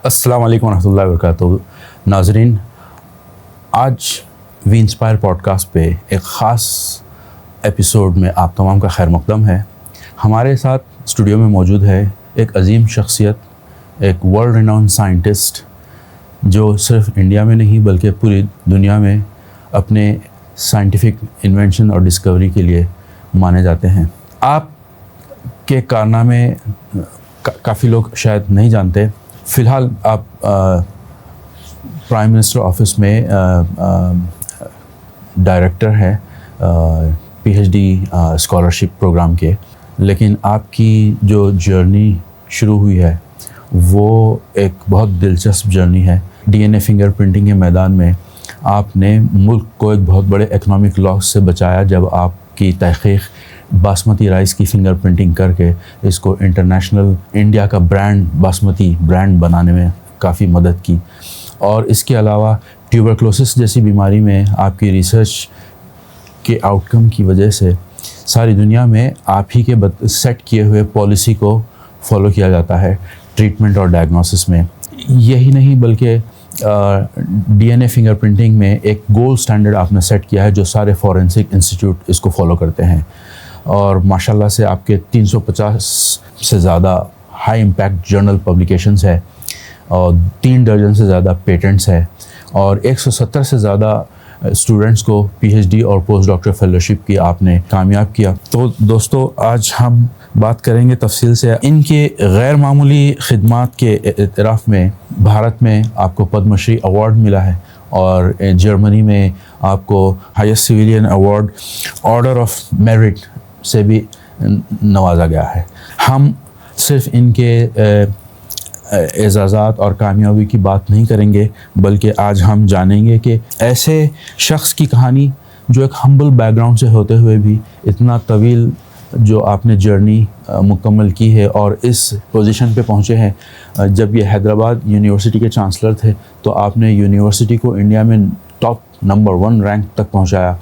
अस्सलाम वालेकुम रहमतुल्लाहि व बरकातुहू। नाज़रीन, आज वी इंस्पायर पॉडकास्ट पे एक ख़ास एपिसोड में आप तमाम का खैर मक़दम है। हमारे साथ स्टूडियो में मौजूद है एक अजीम शख्सियत, एक वर्ल्ड रिनाउंड साइंटिस्ट जो सिर्फ इंडिया में नहीं बल्कि पूरी दुनिया में अपने साइंटिफिक इन्वेंशन और डिस्कवरी के लिए माने जाते हैं। आप के कारनामे काफ़ी लोग शायद नहीं जानते। फ़िलहाल आप प्राइम मिनिस्टर ऑफिस में डायरेक्टर हैं पीएचडी स्कॉलरशिप प्रोग्राम के, लेकिन आपकी जो जर्नी शुरू हुई है वो एक बहुत दिलचस्प जर्नी है। डीएनए फिंगरप्रिंटिंग के मैदान में आपने मुल्क को एक बहुत बड़े इकोनॉमिक लॉस से बचाया जब आपकी तहक़ीक़ बासमती राइस की फिंगरप्रिंटिंग करके इसको इंटरनेशनल इंडिया का ब्रांड बासमती ब्रांड बनाने में काफ़ी मदद की। और इसके अलावा ट्यूबरक्लोसिस जैसी बीमारी में आपकी रिसर्च के आउटकम की वजह से सारी दुनिया में आप ही के सेट किए हुए पॉलिसी को फॉलो किया जाता है ट्रीटमेंट और डायग्नोसिस में। यही नहीं बल्कि डीएनए फिंगरप्रिंटिंग में एक गोल्ड स्टैंडर्ड आपने सेट किया है जो सारे फॉरेंसिक इंस्टीट्यूट इसको फॉलो करते हैं। और माशाल्लाह से आपके 350 से ज़्यादा हाई इम्पैक्ट जर्नल पब्लिकेशंस है और 3 दर्जन से ज़्यादा पेटेंट्स है और 170 से ज़्यादा स्टूडेंट्स को पीएचडी और पोस्ट डॉक्टर फेलोशिप की आपने कामयाब किया। तो दोस्तों, आज हम बात करेंगे तफसील से इनके गैर मामूली खिदमात के एतराफ़ में। भारत में आपको पद्मश्री अवार्ड मिला है और जर्मनी में आपको highest civilian award order of merit से भी नवाजा गया है। हम सिर्फ इनके एजाज़ात और कामयाबी की बात नहीं करेंगे बल्कि आज हम जानेंगे कि ऐसे शख्स की कहानी जो एक हम्बल बैकग्राउंड से होते हुए भी इतना तवील जो आपने जर्नी मुकम्मल की है और इस पोजीशन पे पहुँचे हैं। जब ये हैदराबाद यूनिवर्सिटी के चांसलर थे तो आपने यूनिवर्सिटी को इंडिया में टॉप नंबर 1 रैंक तक पहुँचाया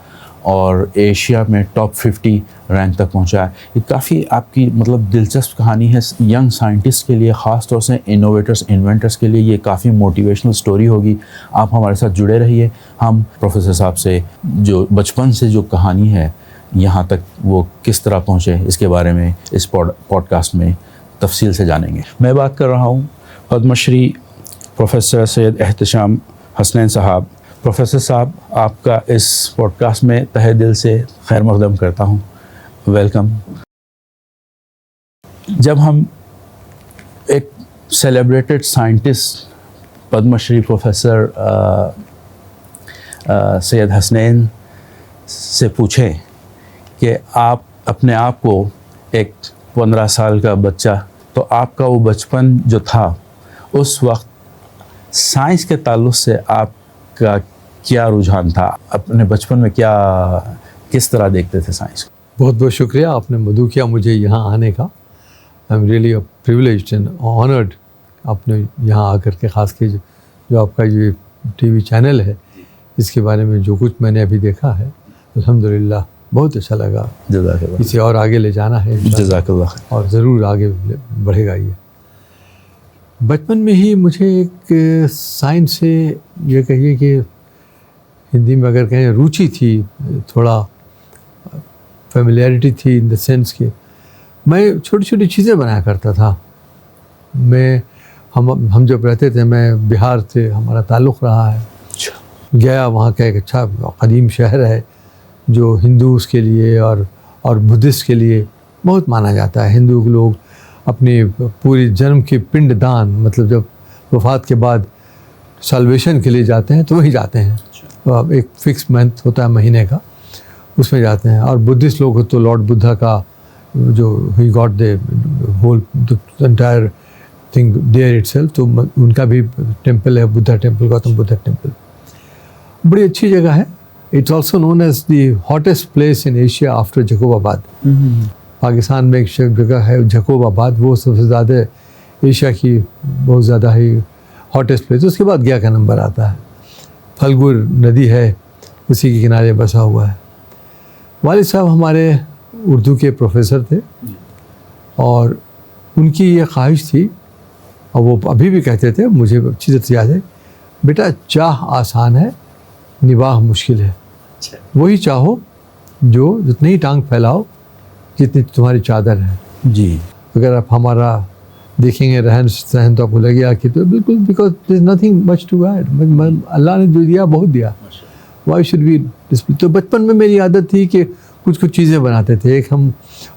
और एशिया में टॉप 50 रैंक तक पहुंचा है। ये काफ़ी आपकी दिलचस्प कहानी है यंग साइंटिस्ट के लिए, ख़ास तौर से इनोवेटर्स इन्वेंटर्स के लिए ये काफ़ी मोटिवेशनल स्टोरी होगी। आप हमारे साथ जुड़े रहिए। हम प्रोफेसर साहब से जो बचपन से जो कहानी है यहाँ तक वो किस तरह पहुँचे इसके बारे में इस पॉडकास्ट में तफसील से जानेंगे। मैं बात कर रहा हूँ पद्मश्री प्रोफेसर सैयद एहतशाम हसनैन साहब। प्रोफेसर साहब, आपका इस पॉडकास्ट में तहे दिल से खैर मक़दम करता हूँ। वेलकम। जब हम एक celebrated scientist Padma Shri professor Syed Hasnain से पूछें कि आप अपने आप को एक 15 साल का बच्चा, तो आपका वो बचपन जो था उस वक्त साइंस के ताल्लुक़ से आपका क्या रुझान था? अपने बचपन में किस तरह देखते थे साइंस को? बहुत बहुत शुक्रिया आपने मदऊ किया मुझे यहाँ आने का। I am really privileged and honoured आपने यहाँ आकर के, ख़ास के जो आपका ये टीवी चैनल है इसके बारे में जो कुछ मैंने अभी देखा है अल्हम्दुलिल्लाह बहुत अच्छा लगा। जज़ाकल्लाह। इसे और आगे ले जाना है जज़ाकल्लाह। और ज़रूर आगे बढ़ेगा। ये बचपन में ही मुझे एक साइंस से ये कहिए कि हिंदी में अगर कहें रुचि थी, थोड़ा फेमिलियरिटी थी इन द सेंस कि मैं छोटी छोटी चीज़ें बनाया करता था। हम जब रहते थे, मैं बिहार से हमारा ताल्लुक़ रहा है। गया वहाँ का एक अच्छा क़दीम शहर है जो हिंदूज़ के लिए और बुद्धिस्ट के लिए बहुत माना जाता है। हिंदू लोग अपनी पूरी जन्म की पिंड दान, जब वफ़ात के बाद साल्वेशन के लिए जाते हैं तो वहीं जाते हैं। तो अब एक फ़िक्स मंथ होता है महीने का, उसमें जाते हैं। और बुद्धिस्ट लोग तो लॉर्ड बुद्धा का जो he got the whole entire thing there itself, तो उनका भी टेंपल है, बुद्धा टेंपल, गौतम बुद्धा टेंपल। बड़ी अच्छी जगह है। It's also known as the hottest place in Asia after Jacobabad. Pakistan में एक जगह है जकोबाबाद, वो सबसे ज़्यादा एशिया की बहुत ज़्यादा ही हॉटेस्ट प्लेस। उसके बाद गया का नंबर आता है। फल्गुर नदी है, उसी के किनारे बसा हुआ है। वालिद साहब हमारे उर्दू के प्रोफेसर थे और उनकी ये ख्वाहिश थी और वो अभी भी कहते थे, मुझे अच्छी तरह से याद है, बेटा चाह आसान है, निबाह मुश्किल है। वही चाहो जो जितनी ही टांग फैलाओ जितनी तुम्हारी चादर है। जी। अगर आप हमारा देखेंगे रहन सहन तो आपको लगेगा कि तो बिल्कुल, because there is nothing much to add. अल्लाह ने जो दिया बहुत दिया, वाई शुड बी डिस्प्ले। तो बचपन में मेरी आदत थी कि कुछ कुछ चीज़ें बनाते थे। एक हम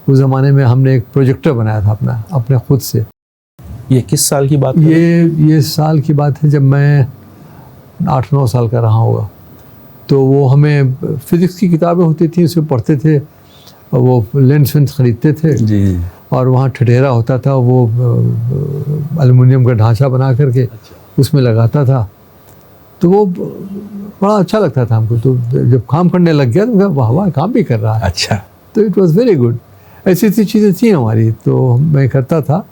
उस ज़माने में हमने एक प्रोजेक्टर बनाया था अपने खुद से। ये किस साल की बात? ये साल की बात है जब मैं 8-9 साल का रहा होगा। तो वो हमें फिज़िक्स की किताबें होती थी, उसमें पढ़ते थे, वो लेंस वेंस ख़रीदते थे जी। और वहाँ ठठेरा होता था, वो एल्युमिनियम का ढांचा बना करके उसमें लगाता था। तो वो बड़ा अच्छा लगता था हमको। तो जब काम करने लग गया तो वाह वाह, काम भी कर रहा है। अच्छा। तो इट वाज वेरी गुड। ऐसी ऐसी चीज़ें थी हमारी, तो मैं करता था।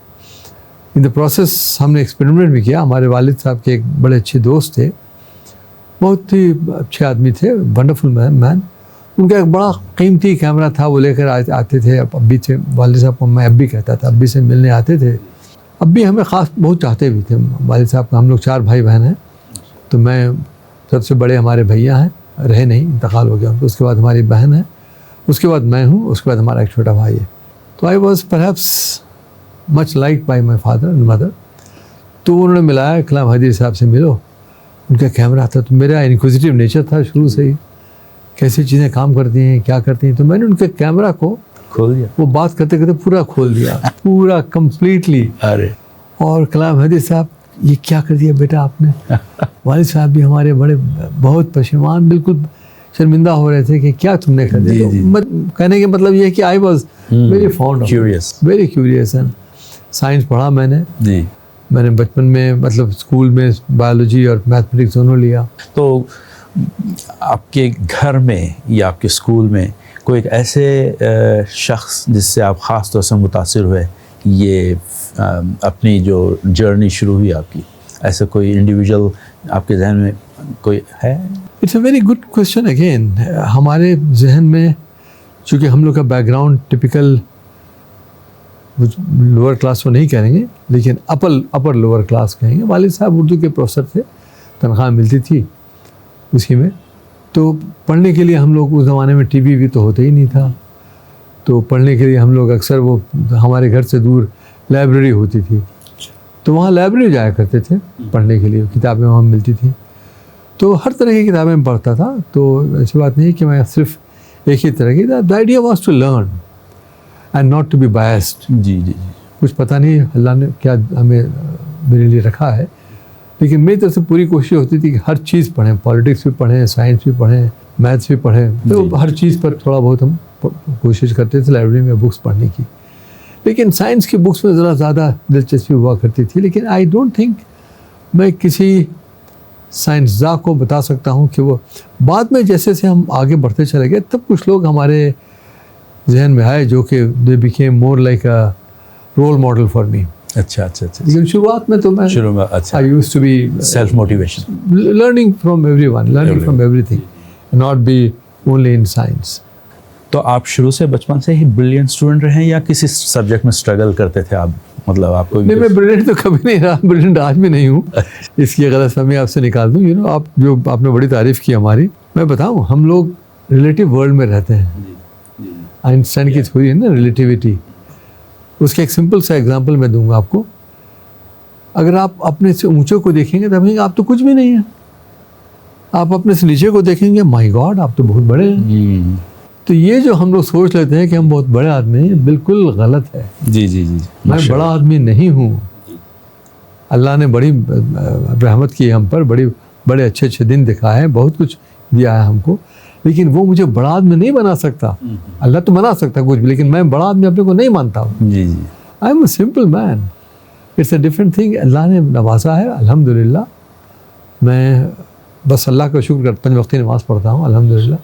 इन द प्रोसेस हमने एक्सपेरिमेंट भी किया। हमारे वालिद साहब के एक बड़े अच्छे दोस्त थे, बहुत ही अच्छे आदमी थे, वंडरफुल मैन। उनका एक बड़ा कीमती कैमरा था, वो लेकर आते थे। अब्बी से, वालिद साहब को मैं अब्बी कहता था, अब्बी से मिलने आते थे। अब्बी हमें ख़ास बहुत चाहते भी थे वालिद साहब का। हम लोग 4 भाई बहन हैं, तो मैं सबसे बड़े, हमारे भैया हैं, रहे नहीं, इंतकाल हो गया उनको। उसके बाद हमारी बहन है, उसके बाद मैं हूँ, उसके बाद हमारा एक छोटा भाई है। तो I was perhaps much like by my father and mother. तो उन्होंने मिलाया, कलाम हैदरी साहब से मिलो, उनका कैमरा था। तो मेरा इनक्विजिटिव नेचर था शुरू से ही, कैसी चीज़ें काम करती हैं, क्या करती हैं। तो मैंने उनके कैमरा को खोल दिया, वो बात करते करते पूरा खोल दिया, पूरा कम्प्लीटली। अरे और कलाम हैदरी साहब, ये क्या कर दिया बेटा आपने? वालिद साहब भी हमारे बड़े बहुत पशेमान, बिल्कुल शर्मिंदा हो रहे थे कि क्या तुमने कर दिया। तो कहने के मतलब ये है कि I was very fond, curious, very curious. And science पढ़ा मैंने जी। मैंने बचपन में, मतलब स्कूल में बायोलॉजी और मैथमेटिक्स दोनों लिया। तो आपके घर में या आपके स्कूल में कोई एक ऐसे शख्स जिससे आप ख़ास तौर से मुतासिर हुए, ये अपनी जो जर्नी शुरू हुई आपकी, ऐसा कोई इंडिविजुअल आपके जहन में कोई है? It's a very good question again. हमारे जहन में, चूँकि हम लोग का बैकग्राउंड टिपिकल लोअर क्लास को नहीं कहेंगे, लेकिन अपर लोअर क्लास कहेंगे। वालिद साहब उर्दू के प्रोफेसर थे, तनख्वाह मिलती थी उसी में। तो पढ़ने के लिए हम लोग, उस ज़माने में टीवी भी तो होता ही नहीं था, तो पढ़ने के लिए हम लोग अक्सर, वो हमारे घर से दूर लाइब्रेरी होती थी, तो वहाँ लाइब्रेरी जाया करते थे पढ़ने के लिए। किताबें वहाँ मिलती थी, तो हर तरह की किताबें पढ़ता था। तो ऐसी बात नहीं कि मैं सिर्फ एक ही तरह की। The idea was to learn and not to be biased. जी जी जी। कुछ पता नहीं अल्लाह ने क्या हमें मेरे लिए रखा है, लेकिन मेरी तरफ से पूरी कोशिश होती थी कि हर चीज़ पढ़ें, पॉलिटिक्स भी पढ़ें, साइंस भी पढ़ें, मैथ्स भी पढ़ें। तो हर चीज़ पर थोड़ा बहुत हम कोशिश करते थे लाइब्रेरी में बुक्स पढ़ने की। लेकिन साइंस की बुक्स में ज़रा ज़्यादा दिलचस्पी हुआ करती थी। लेकिन आई डोंट थिंक मैं किसी साइंसदान को बता सकता हूँ कि वो, बाद में जैसे जैसे हम आगे बढ़ते चले गए, तब कुछ लोग हमारे जहन में आए जो कि they became more like a role model for me. अच्छा अच्छा अच्छा। लेकिन शुरुआत में तो मैं, शुरू में अच्छा, I used to be self motivation, learning from everyone, learning from everything, not be only in science. तो आप शुरू से, बचपन से ही ब्रिलियंट स्टूडेंट रहे या किसी सब्जेक्ट में स्ट्रगल करते थे आप? मतलब आपको नहीं, मैं ब्रिलियंट तो कभी नहीं रहा, ब्रिलियंट आज भी नहीं हूँ। इसकी गलतफहमी आपसे निकाल दूँ। आप जो आपने बड़ी तारीफ़ की हमारी, मैं बताऊँ, हम लोग रिलेटिव वर्ल्ड में रहते हैं। आइंस्टाइन की थ्योरी है ना, रिलेटिविटी, उसका एक सिंपल सा एग्जांपल मैं दूंगा आपको। अगर आप अपने से ऊंचे को देखेंगे तो कहेंगे आप तो कुछ भी नहीं है। आप अपने से नीचे को देखेंगे, माय गॉड आप तो बहुत बड़े हैं। तो ये जो हम लोग सोच लेते हैं कि हम बहुत बड़े आदमी हैं, बिल्कुल गलत है। जी जी जी। मैं बड़ा आदमी नहीं हूँ। अल्लाह ने बड़ी रहमत की हम पर, बड़े अच्छे अच्छे दिन दिखाए हैं, बहुत कुछ दिया है हमको, लेकिन वो मुझे बड़ा आदमी नहीं बना सकता। अल्लाह तो बना सकता कुछ भी, लेकिन मैं बड़ा आदमी अपने को नहीं मानता हूँ। जी जी। I am a simple man, it's a different thing. अल्लाह ने नवाजा है, अल्हम्दुलिल्लाह। मैं बस अल्लाह का शुक्र कर, 5 वक्त नमाज़ पढ़ता हूँ अल्हम्दुलिल्लाह।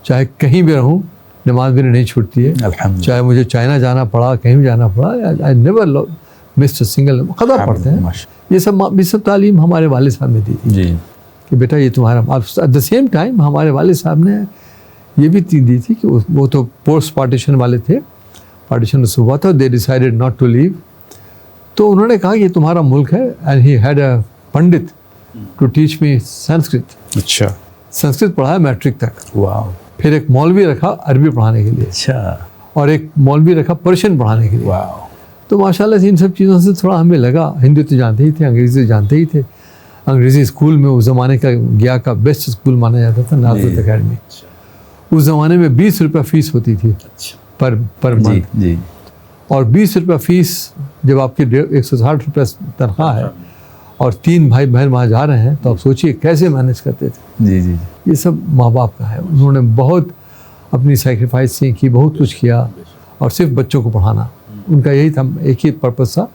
चाहे कहीं भी रहूँ, नमाज मेरी नहीं छूटती है। चाहे मुझे चाइना जाना पड़ा, कहीं भी जाना पड़ा, I never missed a single. क़ज़ा पढ़ते हैं। ये सब तालीम हमारे वालिद साहब ने दी थी जी, कि बेटा ये तुम्हारा। एट द सेम टाइम हमारे वालिद साहब ने ये भी दी थी कि वो तो पोस्ट पार्टीशन वाले थे, पार्टीशन हुआ था, they decided not to leave. तो उन्होंने कहा कि तुम्हारा मुल्क है, and he had a pandit to teach me Sanskrit. अच्छा, संस्कृत पढ़ाया मैट्रिक तक। वाह। फिर एक मौलवी रखा अरबी पढ़ाने के लिए, अच्छा, और एक मौलवी रखा पर्शियन पढ़ाने के लिए। वाह। तो माशाल्लाह से इन सब चीज़ों से थोड़ा हमें लगा, हिंदी तो जानते ही थे, अंग्रेज़ी जानते ही थे। अंग्रेज़ी स्कूल में उस ज़माने का गया का बेस्ट स्कूल माना जाता था, नाज़रत अकेडमी। उस ज़माने में 20 रुपये फ़ीस होती थी पर मंथ। जी। और 20 रुपये फ़ीस जब आपकी 160 रुपये तनख्वाह है और 3 भाई बहन वहाँ जा रहे हैं, तो आप सोचिए कैसे मैनेज करते थे। जी। ये सब माँ बाप का है। उन्होंने बहुत अपनी सेक्रीफाइस की, बहुत कुछ किया, और सिर्फ बच्चों को पढ़ाना उनका यही था, एक ही पर्पस था,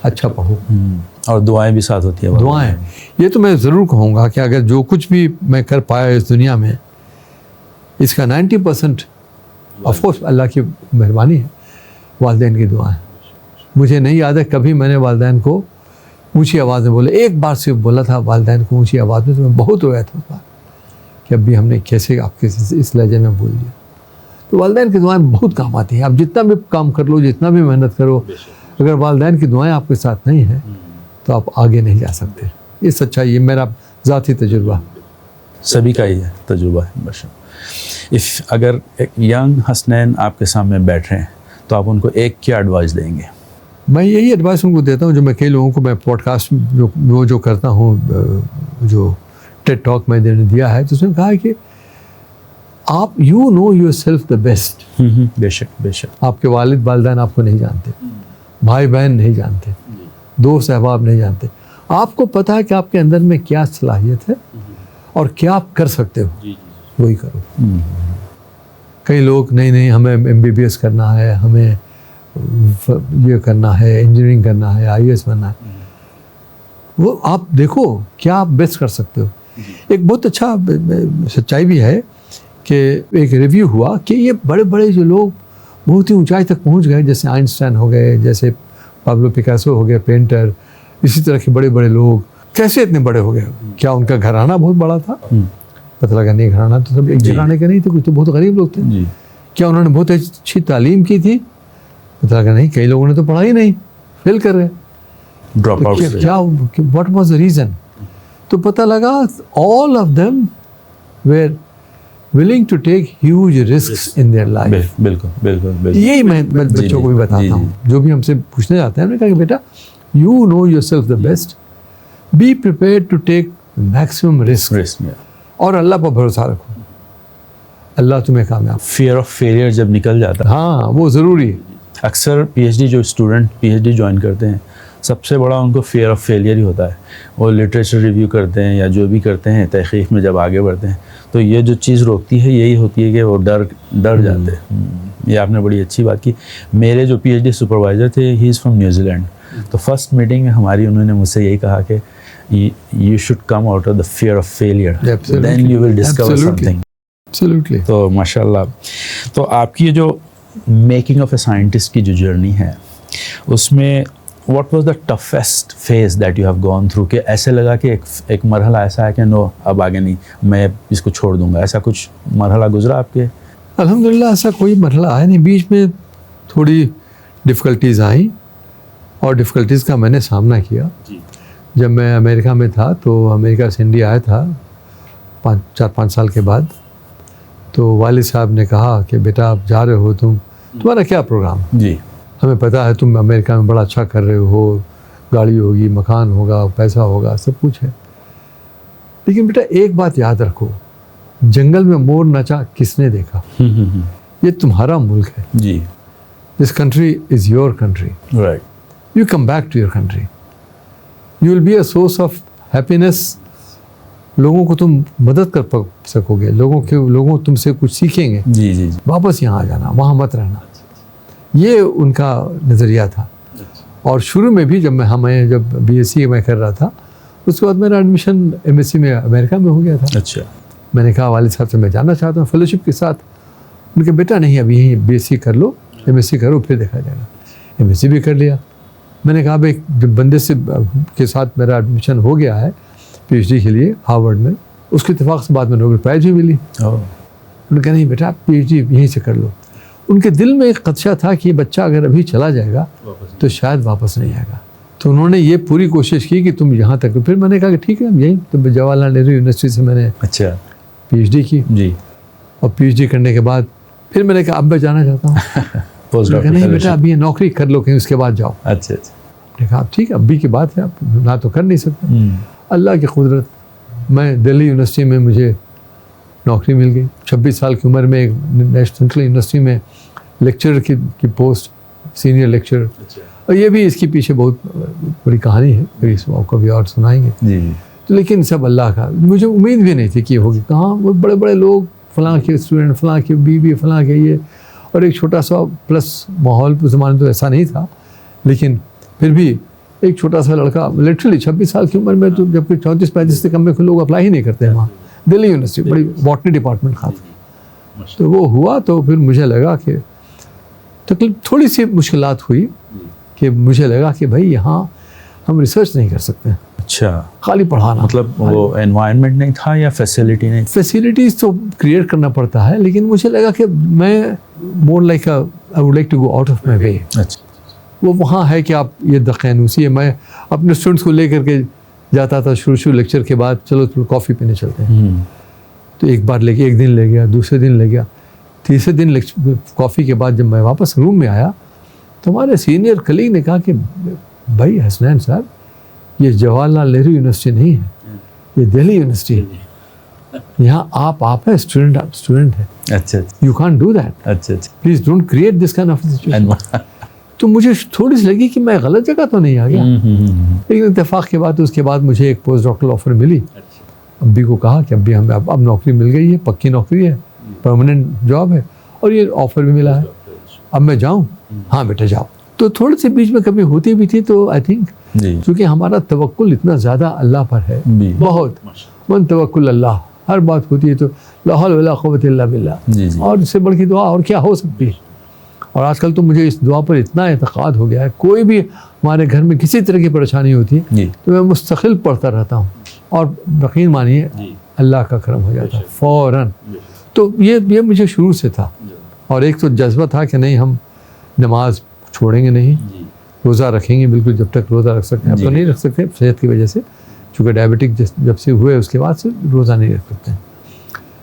अच्छा पढ़ो। और दुआएं भी साथ होती है। दुआएं, ये तो मैं ज़रूर कहूँगा कि अगर जो कुछ भी मैं कर पाया इस दुनिया में, इसका 90% ऑफकोर्स अल्लाह की मेहरबानी है, वालिदैन की दुआएं। मुझे नहीं याद है कभी मैंने वालिदैन को ऊंची आवाज़ में बोले, एक बार सिर्फ बोला था वालिदैन को ऊंची आवाज़ में, तो मैं बहुत रोया था उस बार कि अभी हमने कैसे आपके इस लहजे में बोल दिया। तो वालिदैन की दुआएं बहुत काम आती हैं। आप जितना भी काम कर लो, जितना भी मेहनत करो, अगर वालिदैन की दुआएं आपके साथ नहीं हैं तो आप आगे नहीं जा सकते। ये सच्चाई, ये मेरा ज़ाती तजुर्बा, सभी का ही है तजुर्बा है। बस इफ़ अगर एक यंग हसनैन आपके सामने बैठ रहे हैं तो आप उनको एक क्या एडवाइस देंगे? मैं यही एडवाइस उनको देता हूँ जो मैं कई लोगों को मैं पॉडकास्ट जो करता हूँ, जो टेड टॉक मैंने दिया है, तो उसमें कहा है कि आप you know your self the best. बेशक। आपके वालिद वालिदैन आपको नहीं जानते, भाई बहन नहीं जानते, दोस्त अहबाब नहीं जानते। आपको पता है कि आपके अंदर में क्या सलाहियत है और क्या आप कर सकते हो, वही करो। कई लोग नहीं हमें MBBS करना है, हमें ये करना है, इंजीनियरिंग करना है, IAS बनना है। वो आप देखो क्या आप बेस्ट कर सकते हो। एक बहुत अच्छा सच्चाई भी है कि एक रिव्यू हुआ कि ये बड़े बड़े जो लोग बहुत ही ऊंचाई तक पहुंच गए, जैसे आइंस्टाइन हो गए, जैसे पाब्लो पिकासो हो गए पेंटर, इसी तरह के बड़े बड़े लोग कैसे इतने बड़े हो गए? क्या उनका घराना बहुत बड़ा था? पता लगा नहीं, घराना तो सब एक घराने के नहीं थे, कुछ तो बहुत गरीब लोग थे। क्या उन्होंने बहुत अच्छी तालीम की थी? पता लगा नहीं, कई लोगों ने तो पढ़ा ही नहीं, फेल कर गए। Drop out. क्या व्हाट वाज द रीज़न? तो पता लगा all of them were willing to take huge risks in their life। बिल्कुल। यही मैं बच्चों को भी बताता हूँ, जो भी हमसे पूछने जाते हैं, मैंने कहा कि बेटा you know yourself the best, be prepared to take maximum risk, और अल्लाह पर भरोसा रखो, अल्लाह तुम्हें कामयाब। फियर ऑफ फेलियर जब निकल जाता है, हाँ वो ज़रूरी है। अक्सर PhD जो स्टूडेंट PhD ज्वाइन करते हैं, सबसे बड़ा उनको फियर ऑफ फेलियर ही होता है। वो लिटरेचर रिव्यू करते हैं या जो भी करते हैं, तहक़ीक़ में जब आगे बढ़ते हैं, तो ये जो चीज़ रोकती है यही होती है कि वो डर जाते हैं। ये आपने बड़ी अच्छी बात की। मेरे जो PhD सुपरवाइज़र थे, ही इज़ फ्रॉम न्यूजीलैंड, तो फर्स्ट मीटिंग में हमारी उन्होंने मुझसे यही कहा कि you should come out of the fear of failure, then you will discover something. Absolutely. तो माशाल्लाह, तो आपकी ये जो मेकिंग ऑफ ए साइंटिस्ट की जो जर्नी है, उसमें what was the toughest phase that you have gone through? कि ऐसे लगा कि एक मरहला ऐसा है कि नो अब आगे नहीं, मैं इसको छोड़ दूंगा, ऐसा कुछ मरहला गुजरा आपके? अल्हम्दुलिल्लाह ऐसा कोई मरहला आया नहीं। बीच में थोड़ी डिफ़िकल्टीज़ आई और डिफ़िकल्टीज़ का मैंने सामना किया। जब मैं अमेरिका में था, तो अमेरिका से इंडिया आया था 4-5 साल के बाद, तो वालिद साहब ने कहा कि बेटा आप जा रहे हो, तुम्हारा क्या प्रोग्राम? जी, हमें पता है तुम अमेरिका में बड़ा अच्छा कर रहे हो, गाड़ी होगी, मकान होगा, पैसा होगा, सब कुछ है, लेकिन बेटा एक बात याद रखो, जंगल में मोर नाचा किसने देखा? ये तुम्हारा मुल्क है। जी, this country is your country, right. You come back to your country, you will be a source of happiness. लोगों को तुम मदद कर सकोगे, लोगों तुमसे कुछ सीखेंगे। जी, वापस यहाँ आ जाना, वहाँ मत रहना। ये उनका नज़रिया था। और शुरू में भी जब BSc मैं कर रहा था, उसके बाद मेरा एडमिशन MSc में अमेरिका में हो गया था। अच्छा। मैंने कहा वालिद साहब से मैं जाना चाहता हूँ फेलोशिप के साथ। उनके बेटा नहीं, अभी यहीं BSc कर लो, MSc करो, फिर देखा जाएगा। MSc भी कर लिया। मैंने कहा भाई जब बंदे से के साथ मेरा एडमिशन हो गया है PhD के लिए हार्वर्ड में, उसके इत्तेफाक से बाद में नोबेल प्राइज़ भी मिली। उन्होंने कहा नहीं बेटा PhD यहीं से कर लो। उनके दिल में एक खदशा था कि बच्चा अगर अभी चला जाएगा तो शायद वापस नहीं आएगा। तो उन्होंने ये पूरी कोशिश की कि तुम यहाँ तक, फिर मैंने कहा कि ठीक है हम यहीं, तो जवाहरलाल नेहरू यूनिवर्सिटी से मैंने अच्छा PhD की, जी, और PhD करने के बाद फिर मैंने कहा अब मैं जाना चाहता हूँ। पोस्ट मैंने कहा नहीं बेटा डॉक्टर। अभी ये नौकरी कर लो कहीं, उसके बाद जाओ। अच्छा अच्छा। मैंने कहा अब ठीक है, अभी की बात है, अब ना तो कर नहीं सकते। अल्लाह की कुदरत, मैं दिल्ली यूनिवर्सिटी में मुझे नौकरी मिल गई 26 साल की उम्र में, एक नेशनल सेंट्रल यूनिवर्सिटी में लेक्चरर की पोस्ट, सीनियर लेक्चरर। और ये भी इसके पीछे बहुत बड़ी कहानी है, फिर इस को भी और सुनाएंगे। जी जी। तो लेकिन सब अल्लाह का, मुझे उम्मीद भी नहीं थी कि ये होगी। कहाँ वो बड़े बड़े लोग, फलां के स्टूडेंट, फलां के बीवी, फलां के ये, और एक छोटा सा प्लस माहौल उस ज़माने तो ऐसा नहीं था, लेकिन फिर भी एक छोटा सा लड़का, लिटरली 26 साल की उम्र में, तो जबकि 34-35 से कम में लोग अप्लाई ही नहीं करते हैं वहाँ। दिल्ली यूनिवर्सिटी बड़ी बॉटनी डिपार्टमेंट खास, तो वो हुआ। तो फिर मुझे लगा कि तकलीफ थोड़ी सी मुश्किलात हुई, कि मुझे लगा कि भाई यहाँ हम रिसर्च नहीं कर सकते, अच्छा, खाली पढ़ाना। मतलब वो एनवायरनमेंट नहीं था या फैसिलिटी नहीं? फैसिलिटीज़ तो क्रिएट करना पड़ता है, लेकिन मुझे लगा कि मैं more like I would like to go out of my way. अच्छा, वो वहाँ है कि आप ये दक़ैनूसी है। मैं अपने स्टूडेंट्स को लेकर के जाता था शुरू लेक्चर के बाद, चलो कॉफ़ी पीने चलते हैं। तो एक बार लेके, एक दिन ले गया, दूसरे दिन ले गया, तीसरे दिन कॉफ़ी के बाद जब मैं वापस रूम में आया तो हमारे सीनियर कलीग ने कहा कि भाई हसनैन साहब, ये जवाहरलाल नेहरू यूनिवर्सिटी नहीं है, ये दिल्ली यूनिवर्सिटी है। यहाँ आप है, स्टूडेंट है, अच्छा यू कांट डू दैट, अच्छा अच्छा। Please don't create this kind of situation. तो मुझे थोड़ी सी लगी कि मैं गलत जगह तो नहीं आ गया। लेकिन इत्तेफाक के बाद उसके बाद मुझे एक पोस्ट डॉक्टरल ऑफर मिली। अब्बी को कहा कि अब्बी हमें अब नौकरी मिल गई है, पक्की नौकरी है, परमानेंट जॉब है, और ये ऑफर भी मिला है, अब मैं जाऊँ? हाँ बेटा जाओ। तो थोड़ी सी बीच में कभी होती भी थी, तो आई थिंक क्योंकि हमारा तवक्कुल इतना ज़्यादा अल्लाह पर है, बहुत, मन तवक्कुल अल्लाह, हर बात होती है तो ला हौल वला कुव्वता इल्ला बिल्लाह, और इससे बढ़ की दुआ और क्या हो सकती है। और आजकल तो मुझे इस दुआ पर इतना एतक़ाद हो गया है, कोई भी हमारे घर में किसी तरह की परेशानी होती है तो मैं मुस्तकिल पढ़ता रहता हूँ, और यकीन मानिए अल्लाह का करम हो जाता है फ़ौरन। तो ये मुझे शुरू से था, और एक तो जज्बा था कि नहीं हम नमाज छोड़ेंगे नहीं, रोज़ा रखेंगे बिल्कुल जब तक रोज़ा रख सकते हैं। अब तो नहीं रख सकते सेहत की वजह से, चूँकि डायबिटिक जब से हुए उसके बाद से रोज़ा नहीं रख सकते।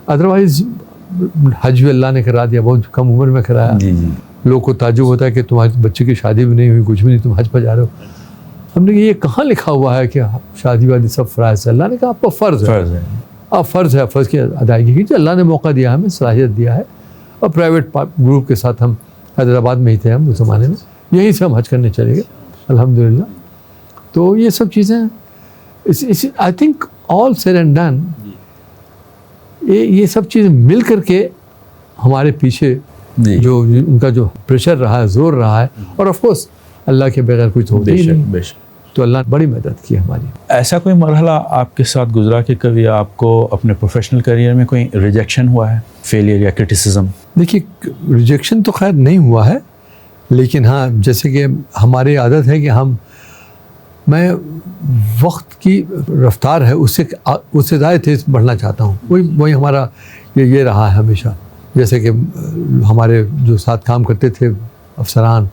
अदरवाइज़ हज भी अल्लाह ने करा दिया, बहुत कम उम्र में कराया। लोगों को ताज्जुब होता है कि तुम्हारे बच्चे की शादी भी नहीं हुई, कुछ भी नहीं, तुम हज पर जा रहे हो। हमने कहा ये कहाँ लिखा हुआ है कि शादी वादी सब फ़राइज़ है? अल्लाह ने कहा आपका फ़र्ज़ है, आप फ़र्ज़ है, फ़र्ज़ की अदायगी कीजिए। अल्लाह ने मौका दिया, हमें सलाहियत दिया है, और प्राइवेट ग्रुप के साथ हम हैदराबाद में ही थे हम उस ज़माने में, यहीं से हम हज करने चले गए अल्हम्दुलिल्लाह। तो ये सब चीज़ें I think all said and done, ये सब चीज़ें मिल करके हमारे पीछे जो उनका जो प्रेशर रहा है, जोर रहा है, और ऑफ कोर्स अल्लाह के बगैर कुछ होता ही नहीं, तो अल्लाह ने बड़ी मदद की हमारी। ऐसा कोई मरहला आपके साथ गुजरा कि कभी आपको अपने प्रोफेशनल करियर में कोई रिजेक्शन हुआ है, फेलियर या क्रिटिसिज्म? देखिए रिजेक्शन तो खैर नहीं हुआ है, लेकिन हाँ जैसे कि हमारी आदत है कि मैं वक्त की रफ्तार है उससे ज़्यादा तेज़ बढ़ना चाहता हूँ। वही हमारा ये रहा है हमेशा। जैसे कि हमारे जो साथ काम करते थे अफसरान,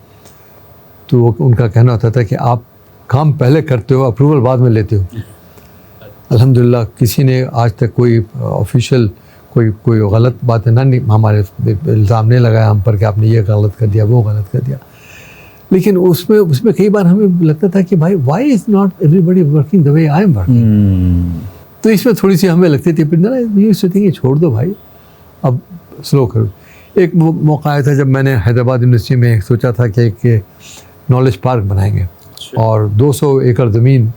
तो उनका कहना होता था कि आप काम पहले करते हो, अप्रूवल बाद में लेते हो। अल्हम्दुलिल्लाह किसी ने आज तक कोई ऑफिशियल कोई गलत बातें नहीं हमारे इल्ज़ाम नहीं लगाया हम पर कि आपने ये गलत कर दिया, वो गलत कर दिया। लेकिन उसमें कई बार हमें लगता था कि भाई why is not everybody working the way I am working. तो इसमें थोड़ी सी हमें लगती थी, फिर ना ये सोचेंगे छोड़ दो भाई, अब स्लो करो। एक मौका आया था जब मैंने हैदराबाद यूनिवर्सिटी में सोचा था कि एक नॉलेज पार्क बनाएंगे, और 200 एकड़ ज़मीन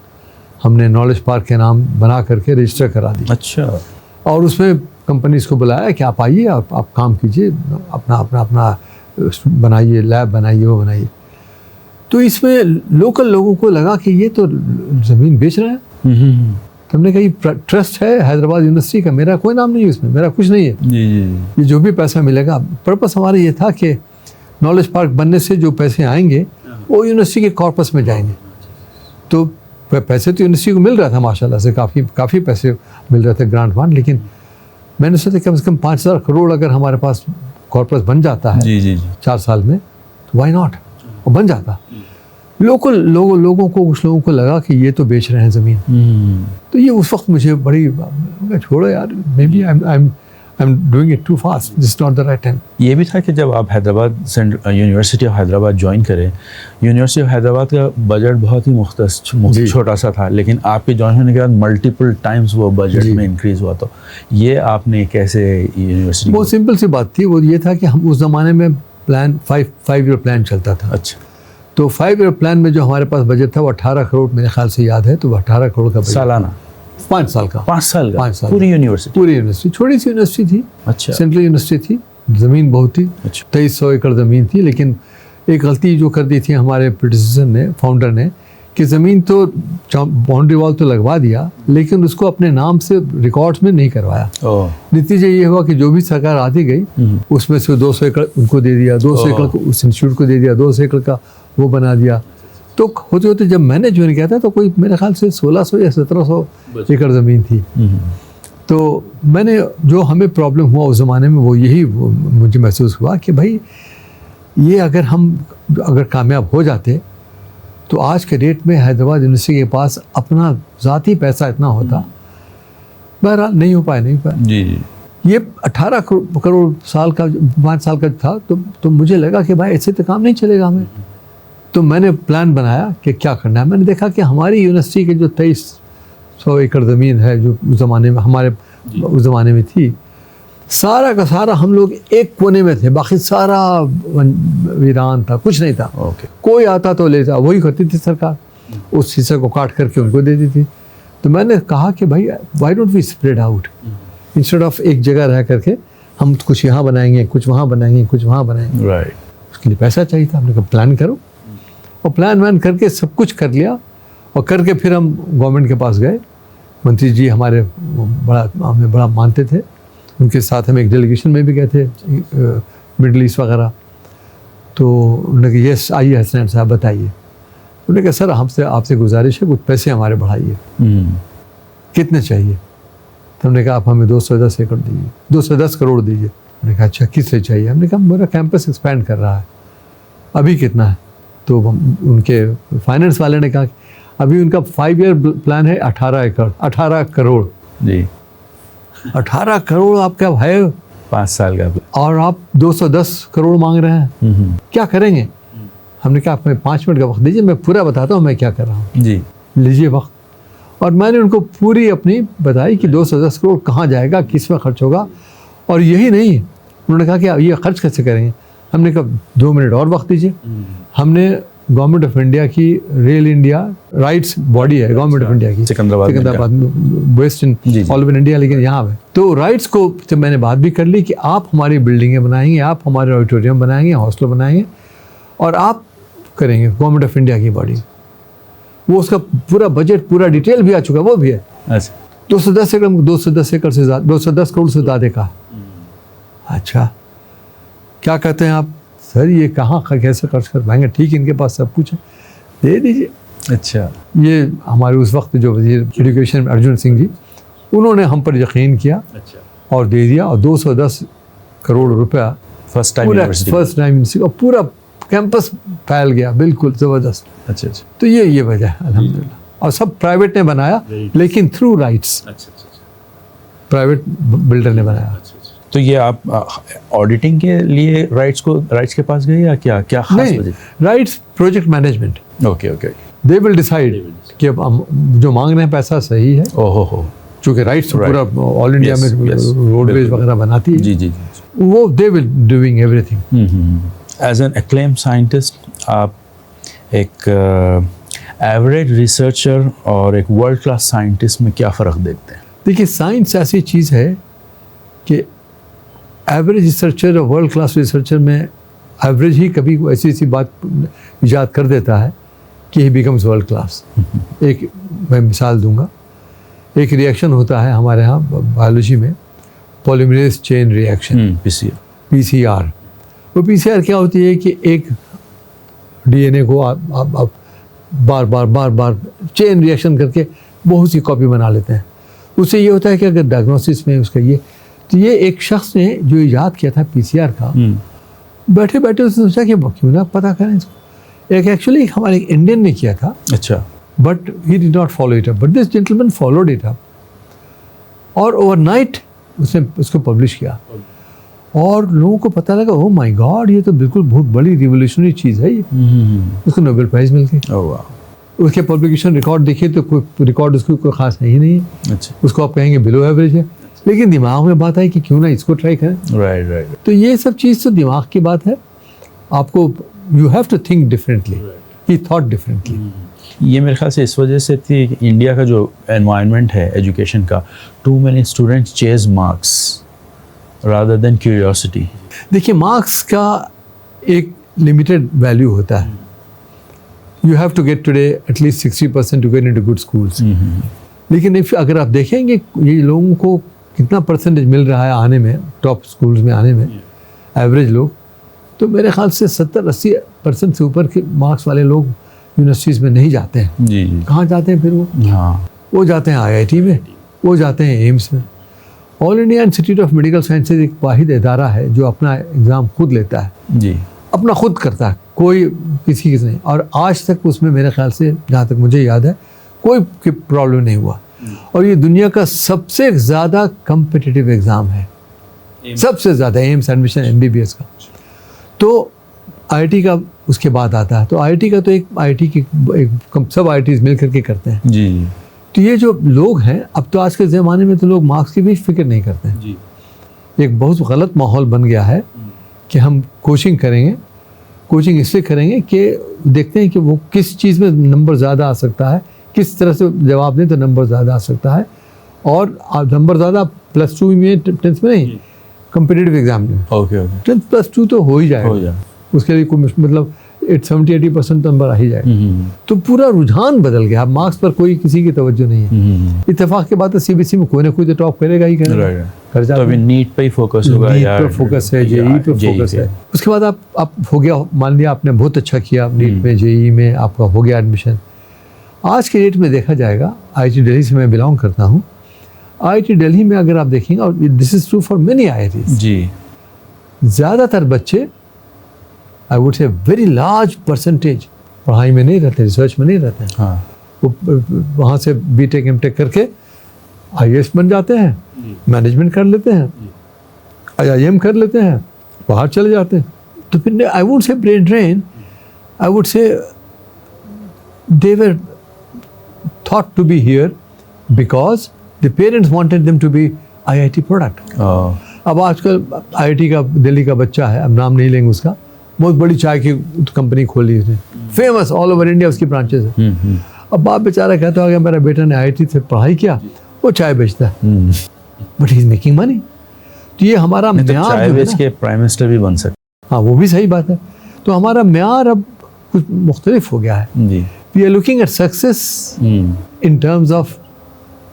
हमने नॉलेज पार्क के नाम बना करके रजिस्टर करा दी। अच्छा। और उसमें कंपनीज़ को बुलाया कि आप आइए, आप काम कीजिए, अपना बनाइए, लैब बनाइए, वो बनाइए। तो इसमें लोकल लोगों को लगा कि ये तो ज़मीन बेच रहे हैं। तो हमने कहा ये ट्रस्ट है हैदराबाद यूनिवर्सिटी का, मेरा कोई नाम नहीं है इसमें, मेरा कुछ नहीं है। ये जो भी पैसा मिलेगा, पर्पस हमारा ये था कि नॉलेज पार्क बनने से जो पैसे आएंगे वो यूनिवर्सिटी के कॉर्पस में जाएंगे। तो पैसे तो यूनिवर्सिटी को मिल रहा था माशाल्लाह से, काफ़ी पैसे मिल रहे थे ग्रांट वांट, लेकिन मैंने सोचा कम से कम 5,000 करोड़ अगर हमारे पास कॉर्पस बन जाता है 4 साल में, तो वाई नॉट, वो बन जाता। लोगों को कुछ लोगों को लगा कि ये तो बेच रहे हैं ज़मीन। तो ये उस वक्त मुझे बड़ी, छोड़ो यार, maybe I am doing it too fast, this is not the right time. ये भी था कि जब आप Hyderabad university of Hyderabad join करें, यूनिवर्सिटी ऑफ हैदराबाद का बजट बहुत ही छोटा सा था, लेकिन आपके ज्वाइन होने के बाद मल्टीपल टाइम्स वो बजट में इंक्रीज हुआ। तो ये आपने कैसे यूनिवर्सिटी? बहुत सिंपल सी बात थी, वो ये था कि हम उस ज़माने में प्लान 5 ईयर प्लान चलता था। अच्छा, तो 5 ईयर प्लान में जो हमारे पास बजट था वो 18 करोड़ मेरे ख्याल से याद है, तो वो 18 करोड़ का बजट सालाना? 5 साल का। 5 साल का? 5 साल पूरी यूनिवर्सिटी? पूरी यूनिवर्सिटी, छोटी सी यूनिवर्सिटी थी। अच्छा, सेंट्रल यूनिवर्सिटी थी, ज़मीन बहुत थी। अच्छा। 2300 एकड़ ज़मीन थी, लेकिन एक गलती जो कर दी थी हमारे प्रेडिसेसर ने, फाउंडर ने, कि ज़मीन तो बाउंड्री वॉल तो लगवा दिया, लेकिन उसको अपने नाम से रिकॉर्ड्स में नहीं करवाया। नतीजा ये हुआ कि जो भी सरकार आती गई उसमें से 200 एकड़ उनको दे दिया, 200 एकड़ को उस इंस्टीट्यूट को दे दिया, 200 एकड़ का वो बना दिया। तो होते होते जब मैंने ज्वाइन किया था तो कोई मेरे ख्याल से 1600 या 1700 एकड़ ज़मीन थी। तो मैंने, जो हमें प्रॉब्लम हुआ उस ज़माने में, वो यही मुझे महसूस हुआ कि भाई ये अगर कामयाब हो जाते तो आज के डेट में हैदराबाद यूनिवर्सिटी के पास अपना ज़ाती पैसा इतना होता। बहरहाल नहीं हो पाया जी। ये 18 करोड़ साल का, 5 साल का था। तो मुझे लगा कि भाई ऐसे तो काम नहीं चलेगा हमें। तो मैंने प्लान बनाया कि क्या करना है। मैंने देखा कि हमारी यूनिवर्सिटी के जो 2300 एकड़ ज़मीन है, जो उस ज़माने में हमारे उस ज़माने में थी, सारा का सारा हम लोग एक कोने में थे, बाकी सारा वीरान था, कुछ नहीं था। कोई आता तो लेता, वही करती थी सरकार, उस हिस्से को काट करके उनको दे दी थी। तो मैंने कहा कि भाई why don't we spread out, instead of एक जगह रह करके हम कुछ यहाँ बनाएंगे, कुछ वहाँ बनाएंगे, कुछ वहाँ बनाएंगे। राइट। उसके लिए पैसा चाहिए था। हमने कहा प्लान करो, और प्लान वैन करके सब कुछ कर लिया। और करके फिर हम गवर्नमेंट के पास गए। मंत्री जी हमें बड़ा मानते थे, उनके साथ हम एक डेलीगेशन में भी गए थे मिडल ईस्ट वगैरह। तो उन्होंने कहा यस, आइए हसनैन साहब बताइए। उन्होंने कहा सर आपसे गुजारिश है, कुछ पैसे हमारे बढ़ाइए। कितने चाहिए? तो हमने कहा आप हमें 210 एकड़ दीजिए, 210 करोड़ दीजिए। उन्होंने कहा अच्छा किस लिए चाहिए? हमने कहा मेरा कैंपस एक्सपैंड कर रहा है। अभी कितना है? तो उनके फाइनेंस वाले ने कहा कि अभी उनका 5 ईयर प्लान है 18 करोड़ जी। 18 करोड़ आपका है 5 साल का, और आप 210 करोड़ मांग रहे हैं, क्या करेंगे? हमने कहा आप 5 मिनट का वक्त दीजिए, मैं पूरा बताता हूँ मैं क्या कर रहा हूँ जी, लीजिए वक्त। और मैंने उनको पूरी अपनी बताई कि 210 करोड़ कहाँ जाएगा, किस में खर्च होगा। और यही नहीं, उन्होंने कहा कि ये खर्च कैसे करेंगे? हमने कहा 2 मिनट और वक्त दीजिए। हमने गवर्नमेंट ऑफ इंडिया की रेल इंडिया राइट्स बॉडी है गवर्नमेंट ऑफ इंडिया की, Secunderabad west in all over India, लेकिन यहाँ पे तो राइट्स को जब मैंने बात भी कर ली कि आप हमारी बिल्डिंगें बनाएंगे, आप हमारे ऑडिटोरियम बनाएंगे, हॉस्टल बनाएंगे, और आप करेंगे गवर्नमेंट ऑफ इंडिया की बॉडी। वो उसका पूरा बजट, पूरा डिटेल भी आ चुका, वो भी है। अच्छा, 210 एकड़ से ज़्यादा, 210 करोड़ से ज़्यादा का। अच्छा, क्या कहते हैं आप? सर ये कहाँ कैसे खर्च कर पाएंगे? ठीक, इनके पास सब कुछ है, दे दीजिए। अच्छा। ये हमारे उस वक्त जो वजीर एजुकेशन अर्जुन सिंह जी, उन्होंने हम पर यकीन किया और दे दिया। और 210 करोड़ रुपया फर्स्ट टाइम यूनिवर्सिटी, और पूरा कैंपस फैल गया, बिल्कुल ज़बरदस्त। अच्छा। तो ये वजह है अल्हम्दुलिल्लाह। और सब प्राइवेट ने बनाया, लेकिन थ्रू राइट्स। प्राइवेट बिल्डर ने बनाया। तो ये आप ऑडिटिंग के लिए राइट्स के पास गए या क्या खास नहीं, rights project management. Okay. They will decide कि अब हम जो मांग रहे हैं पैसा सही है। ओहो, चूँकि राइट्स पूरा ऑल इंडिया में रोडवेज वगैरह बनाती है। जी। वो they will doing everything. As an acclaim scientist, आप एक एवरेज रिसर्चर और एक वर्ल्ड क्लास साइंटिस्ट में क्या फ़र्क देखते हैं? देखिए, साइंस ऐसी चीज़ है कि एवरेज रिसर्चर और वर्ल्ड क्लास रिसर्चर में एवरेज ही कभी ऐसी बात इजाद कर देता है कि ही बिकम्स वर्ल्ड क्लास। एक मैं मिसाल दूंगा, एक रिएक्शन होता है हमारे यहाँ बायोलॉजी में, पॉलीमरेज चेन रिएक्शन, PCR। वो PCR क्या होती है कि एक DNA को आप बार चेन रिएक्शन करके बहुत सी कॉपी बना लेते हैं। उससे ये होता है कि अगर डायग्नोसिस में उसका तो ये एक शख्स ने जो इजाद किया था PCR का, बैठे बैठे उसने सोचा कि क्यों ना पता करें इसको। एक एक्चुअली हमारे इंडियन ने किया था, अच्छा, but he did not follow it up, but this gentleman followed it up और ओवरनाइट उसने उसको पब्लिश किया और लोगों को पता लगा, ओह माय गॉड, ये तो बिल्कुल बहुत बड़ी रिवोल्यूशनरी चीज़ है ये। उसको नोबेल प्राइज़ मिल गई। ओह वाह, उसके पब्लिकेशन रिकॉर्ड देखिए तो कोई रिकॉर्ड उसको कोई खास है ही नहीं है। अच्छा, उसको आप कहेंगे बिलो एवरेज है, लेकिन दिमाग में बात आई कि क्यों ना इसको ट्राई करें। राइट राइट, तो ये सब चीज़ तो दिमाग की बात है। आपको you have to think differently, he thought differently. ये मेरे ख्याल से इस वजह से थी कि इंडिया का जो एनवायरनमेंट है एजुकेशन का, too many students chase marks rather than curiosity. देखिए, मार्क्स का एक लिमिटेड वैल्यू होता है। You have to get today at least 60% to get into good schools. लेकिन अगर आप देखेंगे ये लोगों को कितना परसेंटेज मिल रहा है आने में, टॉप स्कूल्स में आने में, एवरेज लोग, तो मेरे ख्याल से 70-80% से ऊपर के मार्क्स वाले लोग यूनिवर्सिटीज़ में नहीं जाते हैं। जी जी, कहाँ जाते हैं फिर वो? हाँ, वो जाते हैं IIT में, वो जाते हैं एम्स में। All India institute of medical sciences एक वाहिद इदारा है जो अपना एग्ज़ाम खुद लेता है, जी, अपना खुद करता है, कोई किसी नहीं। और आज तक उसमें मेरे ख्याल से, जहाँ तक मुझे याद है, कोई प्रॉब्लम नहीं हुआ। और ये दुनिया का सबसे ज़्यादा कम्पिटिटिव एग्ज़ाम है, सबसे ज़्यादा, एम्स एडमिशन MBBS का। तो IIT का उसके बाद आता है। तो IIT का तो एक IIT की सब IITs मिल करके करते हैं। जी जी, तो ये जो लोग हैं, अब तो आज के ज़माने में तो लोग मार्क्स की भी फिक्र नहीं करते हैं। जी, एक बहुत गलत माहौल बन गया है कि हम कोचिंग करेंगे, कोचिंग इसलिए करेंगे कि देखते हैं कि वो किस चीज़ में नंबर ज़्यादा आ सकता है, किस तरह से जवाब दें तो नंबर ज़्यादा आ सकता है। और नंबर ज़्यादा +2 में, 10th में नहीं, कम्पिटिटिव एग्जाम में ओके ओके, 10th +2 तो हो ही जाएगा, हो जाए, उसके लिए कोई मतलब 70-80% नंबर आ ही जाएगा। तो पूरा रुझान बदल गया। अब मार्क्स पर कोई किसी की तवज्जो नहीं है। इत्तेफाक के बाद तो CBSE में कोई ना कोई तो टॉप करेगा ही करेगा, राइट, कर तो जाता अभी है। नीट पे ही फोकस होगा, नीट या पे फोकस है, JEE पे फोकस है। उसके बाद आप हो गया, मान लिया आपने बहुत अच्छा किया नीट में, JEE में आपका हो गया एडमिशन। आज के डेट में देखा जाएगा, IIT दिल्ली से मैं बिलोंग करता हूँ, IIT दिल्ली में अगर आप देखेंगे, और this is true for many IITs, जी, ज़्यादातर बच्चे, आई वुड से वेरी लार्ज परसेंटेज पढ़ाई में नहीं रहते, रिसर्च में नहीं रहते हैं। हाँ, वो वहाँ से BTech MTech करके IAS बन जाते हैं, मैनेजमेंट कर लेते हैं, IIM कर लेते हैं, बाहर चले जाते हैं। तो फिर I would say brain drain, I would say they were thought to be here because the parents wanted them to be IIT product. अब आजकल IIT का दिल्ली का बच्चा है, अब नाम नहीं लेंगे उसका, बहुत बड़ी चाय की कंपनी खोली उसने, फेमस ऑल ओवर इंडिया उसकी ब्रांचेस है। अब बाप बेचारा कहता है कि मेरा बेटा ने IIT से पढ़ाई किया, वो चाय बेचता है, but he is making money. तो ये हमारा तो म्यार चाय जो है बेच ना, के प्राइम मिनिस्टर भी बन सकते। हाँ वो भी सही बात है। तो हमारा म्यार अब कुछ मुख्तलिफ हो गया है। जी, we are looking at success in terms of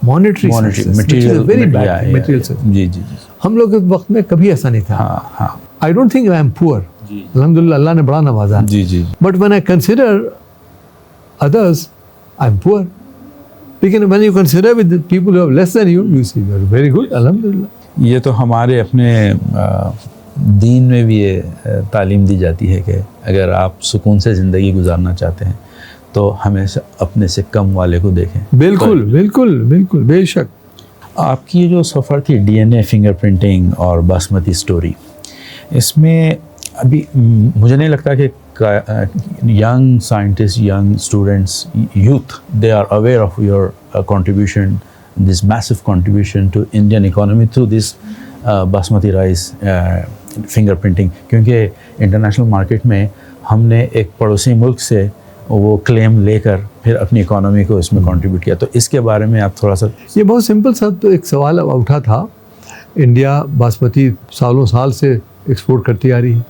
monetary material, very bad material. जी जी जी, हम लोग के वक्त में कभी ऐसा नहीं था। हाँ हाँ, I don't think I am poor, अल्हम्दुलिल्लाह, अल्लाह ने बड़ा नवाजा। जी जी, but when I consider others, I am poor. लेकिन when you consider with people who have less than you, you see you are very good, अल्हम्दुलिल्लाह। ये तो हमारे अपने दीन में भी ये तालीम दी जाती है कि अगर आप सुकून से ज़िंदगी गुजारना चाहते हैं तो हमेशा अपने से कम वाले को देखें। बिल्कुल बिल्कुल बिल्कुल, बेशक। आपकी ये जो सफ़र थी DNA फिंगरप्रिंटिंग और बासमती स्टोरी, इसमें अभी मुझे नहीं लगता कि young scientists, young students, youth, they are aware of your contribution, this massive contribution to Indian economy through this basmati rice fingerprinting. क्योंकि इंटरनेशनल मार्केट में हमने एक पड़ोसी मुल्क से वो क्लेम लेकर फिर अपनी इकोनॉमी को इसमें कंट्रीब्यूट किया, तो इसके बारे में आप थोड़ा सा। ये बहुत सिंपल सा तो एक सवाल उठा था। इंडिया बासमती सालों साल से एक्सपोर्ट करती आ रही है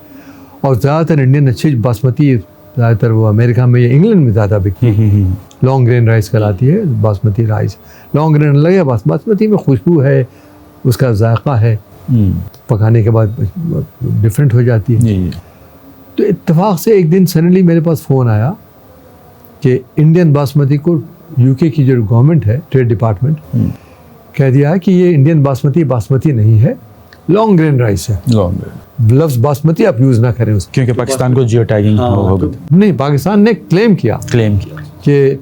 और ज़्यादातर इंडियन अच्छी बासमती ज़्यादातर वो अमेरिका में या इंग्लैंड में ज़्यादा बिकती है। लॉन्ग ग्रेन राइस कहलाती है बासमती राइस। लॉन्ग ग्रेन लगे, बासमती में खुशबू है, उसका जायका है, पकाने के बाद डिफरेंट हो जाती है। तो इत्तेफाक से एक दिन सडनली मेरे पास फ़ोन आया कि इंडियन बासमती को यूके की जो गवर्नमेंट है, ट्रेड डिपार्टमेंट, कह दिया है कि ये इंडियन बासमती नहीं है, लॉन्ग ग्रेन राइस है, लॉन्ग, लफ्ज बासमती आप यूज ना करें उसको। क्योंकि पाकिस्तान को जियो टैगिंग हो गई, नहीं, पाकिस्तान ने क्लेम किया कि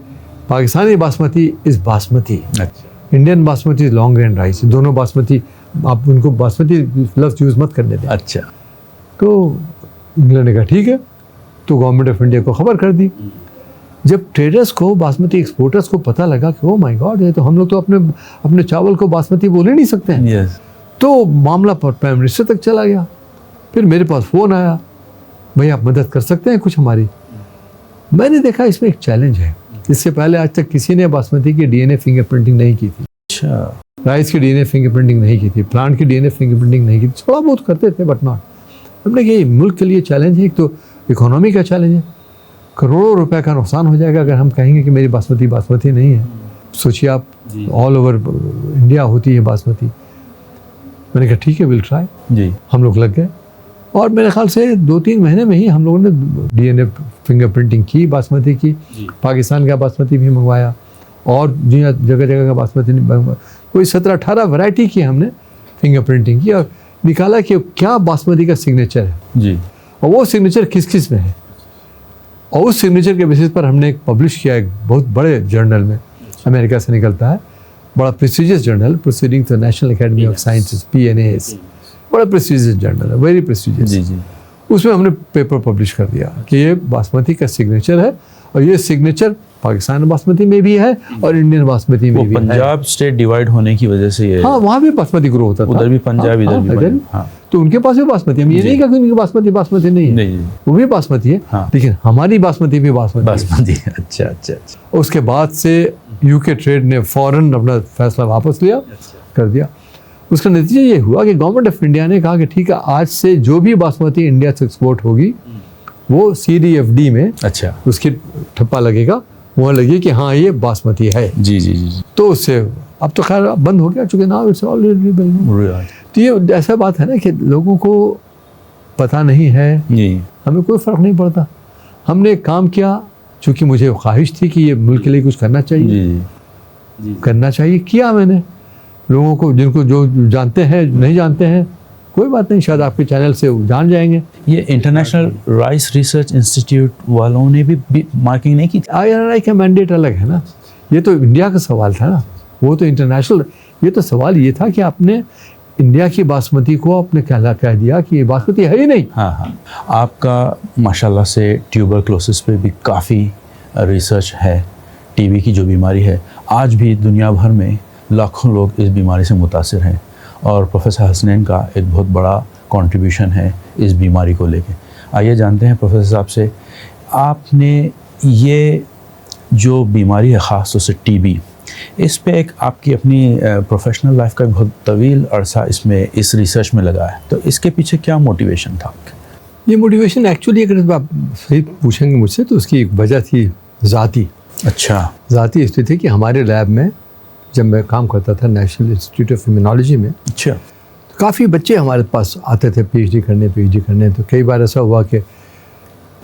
पाकिस्तानी बासमती इज बासमती, अच्छा Indian basmati is long grain rice. दोनों बासमती, आप उनको बासमती लफ्ज यूज मत करने दें। अच्छा, तो इंग्लैंड ने कहा ठीक है, तो गवर्नमेंट ऑफ इंडिया को खबर कर दी। जब ट्रेडर्स को, बासमती एक्सपोर्टर्स को पता लगा कि ओ माय गॉड, ये तो हम लोग तो अपने चावल को बासमती बोल ही नहीं सकते हैं, यस, तो मामला पर प्राइम मिनिस्टर तक चला गया। फिर मेरे पास फ़ोन आया, भाई आप मदद कर सकते हैं कुछ हमारी। मैंने देखा इसमें एक चैलेंज है, इससे पहले आज तक किसी ने बासमती की डीएनए फिंगरप्रिंटिंग नहीं की थी, अच्छा, राइस की डीएनए फिंगरप्रिंटिंग नहीं की थी, प्लांट की डीएनए फिंगरप्रिंटिंग नहीं की थी, थोड़ा बहुत करते थे बट नॉट। हमने कहा ये मुल्क के लिए चैलेंज है, एक तो इकोनॉमी का चैलेंज है, करोड़ों रुपए का नुकसान हो जाएगा अगर हम कहेंगे कि मेरी बासमती नहीं है। सोचिए आप, ऑल ओवर इंडिया होती है बासमती। मैंने कहा ठीक है, विल ट्राई। जी, हम लोग लग गए और मेरे ख्याल से 2-3 महीने में ही हम लोगों ने डीएनए फिंगरप्रिंटिंग की बासमती की, पाकिस्तान का बासमती भी मंगवाया और जगह जगह का बासमती मंगवाया। कोई 17-18 वैरायटी की हमने फिंगरप्रिंटिंग की और निकाला कि क्या बासमती का सिग्नेचर है जी, और वो सिग्नेचर किस किस में है। और उस सिग्नेचर के बेसिस पर हमने एक पब्लिश किया, एक बहुत बड़े जर्नल में, अमेरिका से निकलता है, बड़ा prestigious journal, proceeding to national academy of sciences, PNAS, बड़ा प्रेस्टिजियस जर्नल है, वेरी प्रेस्टिजियस। जी, जी, उसमें हमने पेपर पब्लिश कर दिया कि ये बासमती का सिग्नेचर है और ये सिग्नेचर पाकिस्तान बासमती में भी है और इंडियन बासमती में वो भी है। पंजाब स्टेट डिवाइड होने की वजह से ये, हाँ, वहाँ भी बासमती ग्रो होता था, उधर भी पंजाब, इधर भी पंजाब, हाँ, तो उनके पास भी बासमती। हम ये नहीं कहा कि उनकी बासमती नहीं है, नहीं, वो भी बासमती है, हाँ। लेकिन हमारी बासमती भी बासमती है। बासमती, अच्छा अच्छा अच्छा, उसके बाद से यूके ट्रेड ने फौरन अपना फैसला वापस लिया, कर दिया। उसका नतीजा ये हुआ कि गवर्नमेंट ऑफ इंडिया ने कहा कि ठीक है, आज से जो भी बासमती इंडिया से एक्सपोर्ट होगी वो CDFD में, अच्छा, उसकी ठप्पा लगेगा, वहाँ लगे कि हाँ ये बासमती है। जी जी जी, तो उससे अब तो खैर बंद हो गया, चूँकि नाउ इट्स ऑलरेडी। तो ये ऐसा बात है ना कि लोगों को पता नहीं है, जी, हमें कोई फ़र्क नहीं पड़ता। हमने एक काम किया, चूँकि मुझे ख्वाहिश थी कि ये मुल्क के लिए कुछ करना चाहिए, जी, करना चाहिए, किया मैंने। लोगों को, जिनको जो जानते हैं, नहीं जानते हैं, कोई बात नहीं, शायद आपके चैनल से जान जाएंगे। ये इंटरनेशनल राइस रिसर्च इंस्टीट्यूट वालों ने भी मार्किंग नहीं की? IRI का मैंडेट अलग है ना, ये तो इंडिया का सवाल था ना, वो तो इंटरनेशनल। ये तो सवाल ये था कि आपने इंडिया की बासमती को आपने कह दिया कि ये बासमती है ही नहीं। हाँ हाँ, आपका माशाल्लाह से ट्यूबरक्लोसिस पे भी काफ़ी रिसर्च है। टीबी की जो बीमारी है, आज भी दुनिया भर में लाखों लोग इस बीमारी से मुतासिर हैं और प्रोफेसर हसनैन का एक बहुत बड़ा कंट्रीब्यूशन है इस बीमारी को लेके। आइए जानते हैं प्रोफेसर साहब से, आपने ये जो बीमारी है ख़ास तौर से टीबी, इस पे एक आपकी अपनी प्रोफेशनल लाइफ का बहुत तवील अरसा इसमें इस रिसर्च में लगा है, तो इसके पीछे क्या मोटिवेशन था आपका? ये मोटिवेशन एक्चुअली अगर आप सही पूछेंगे मुझसे तो उसकी एक वजह थी ज़ाती। अच्छा, ज़ाती इसलिए थी कि हमारे लैब में जब मैं काम करता था नेशनल इंस्टीट्यूट ऑफ इम्यूनोलॉजी में, अच्छा, तो काफ़ी बच्चे हमारे पास आते थे PhD करने। तो कई बार ऐसा हुआ कि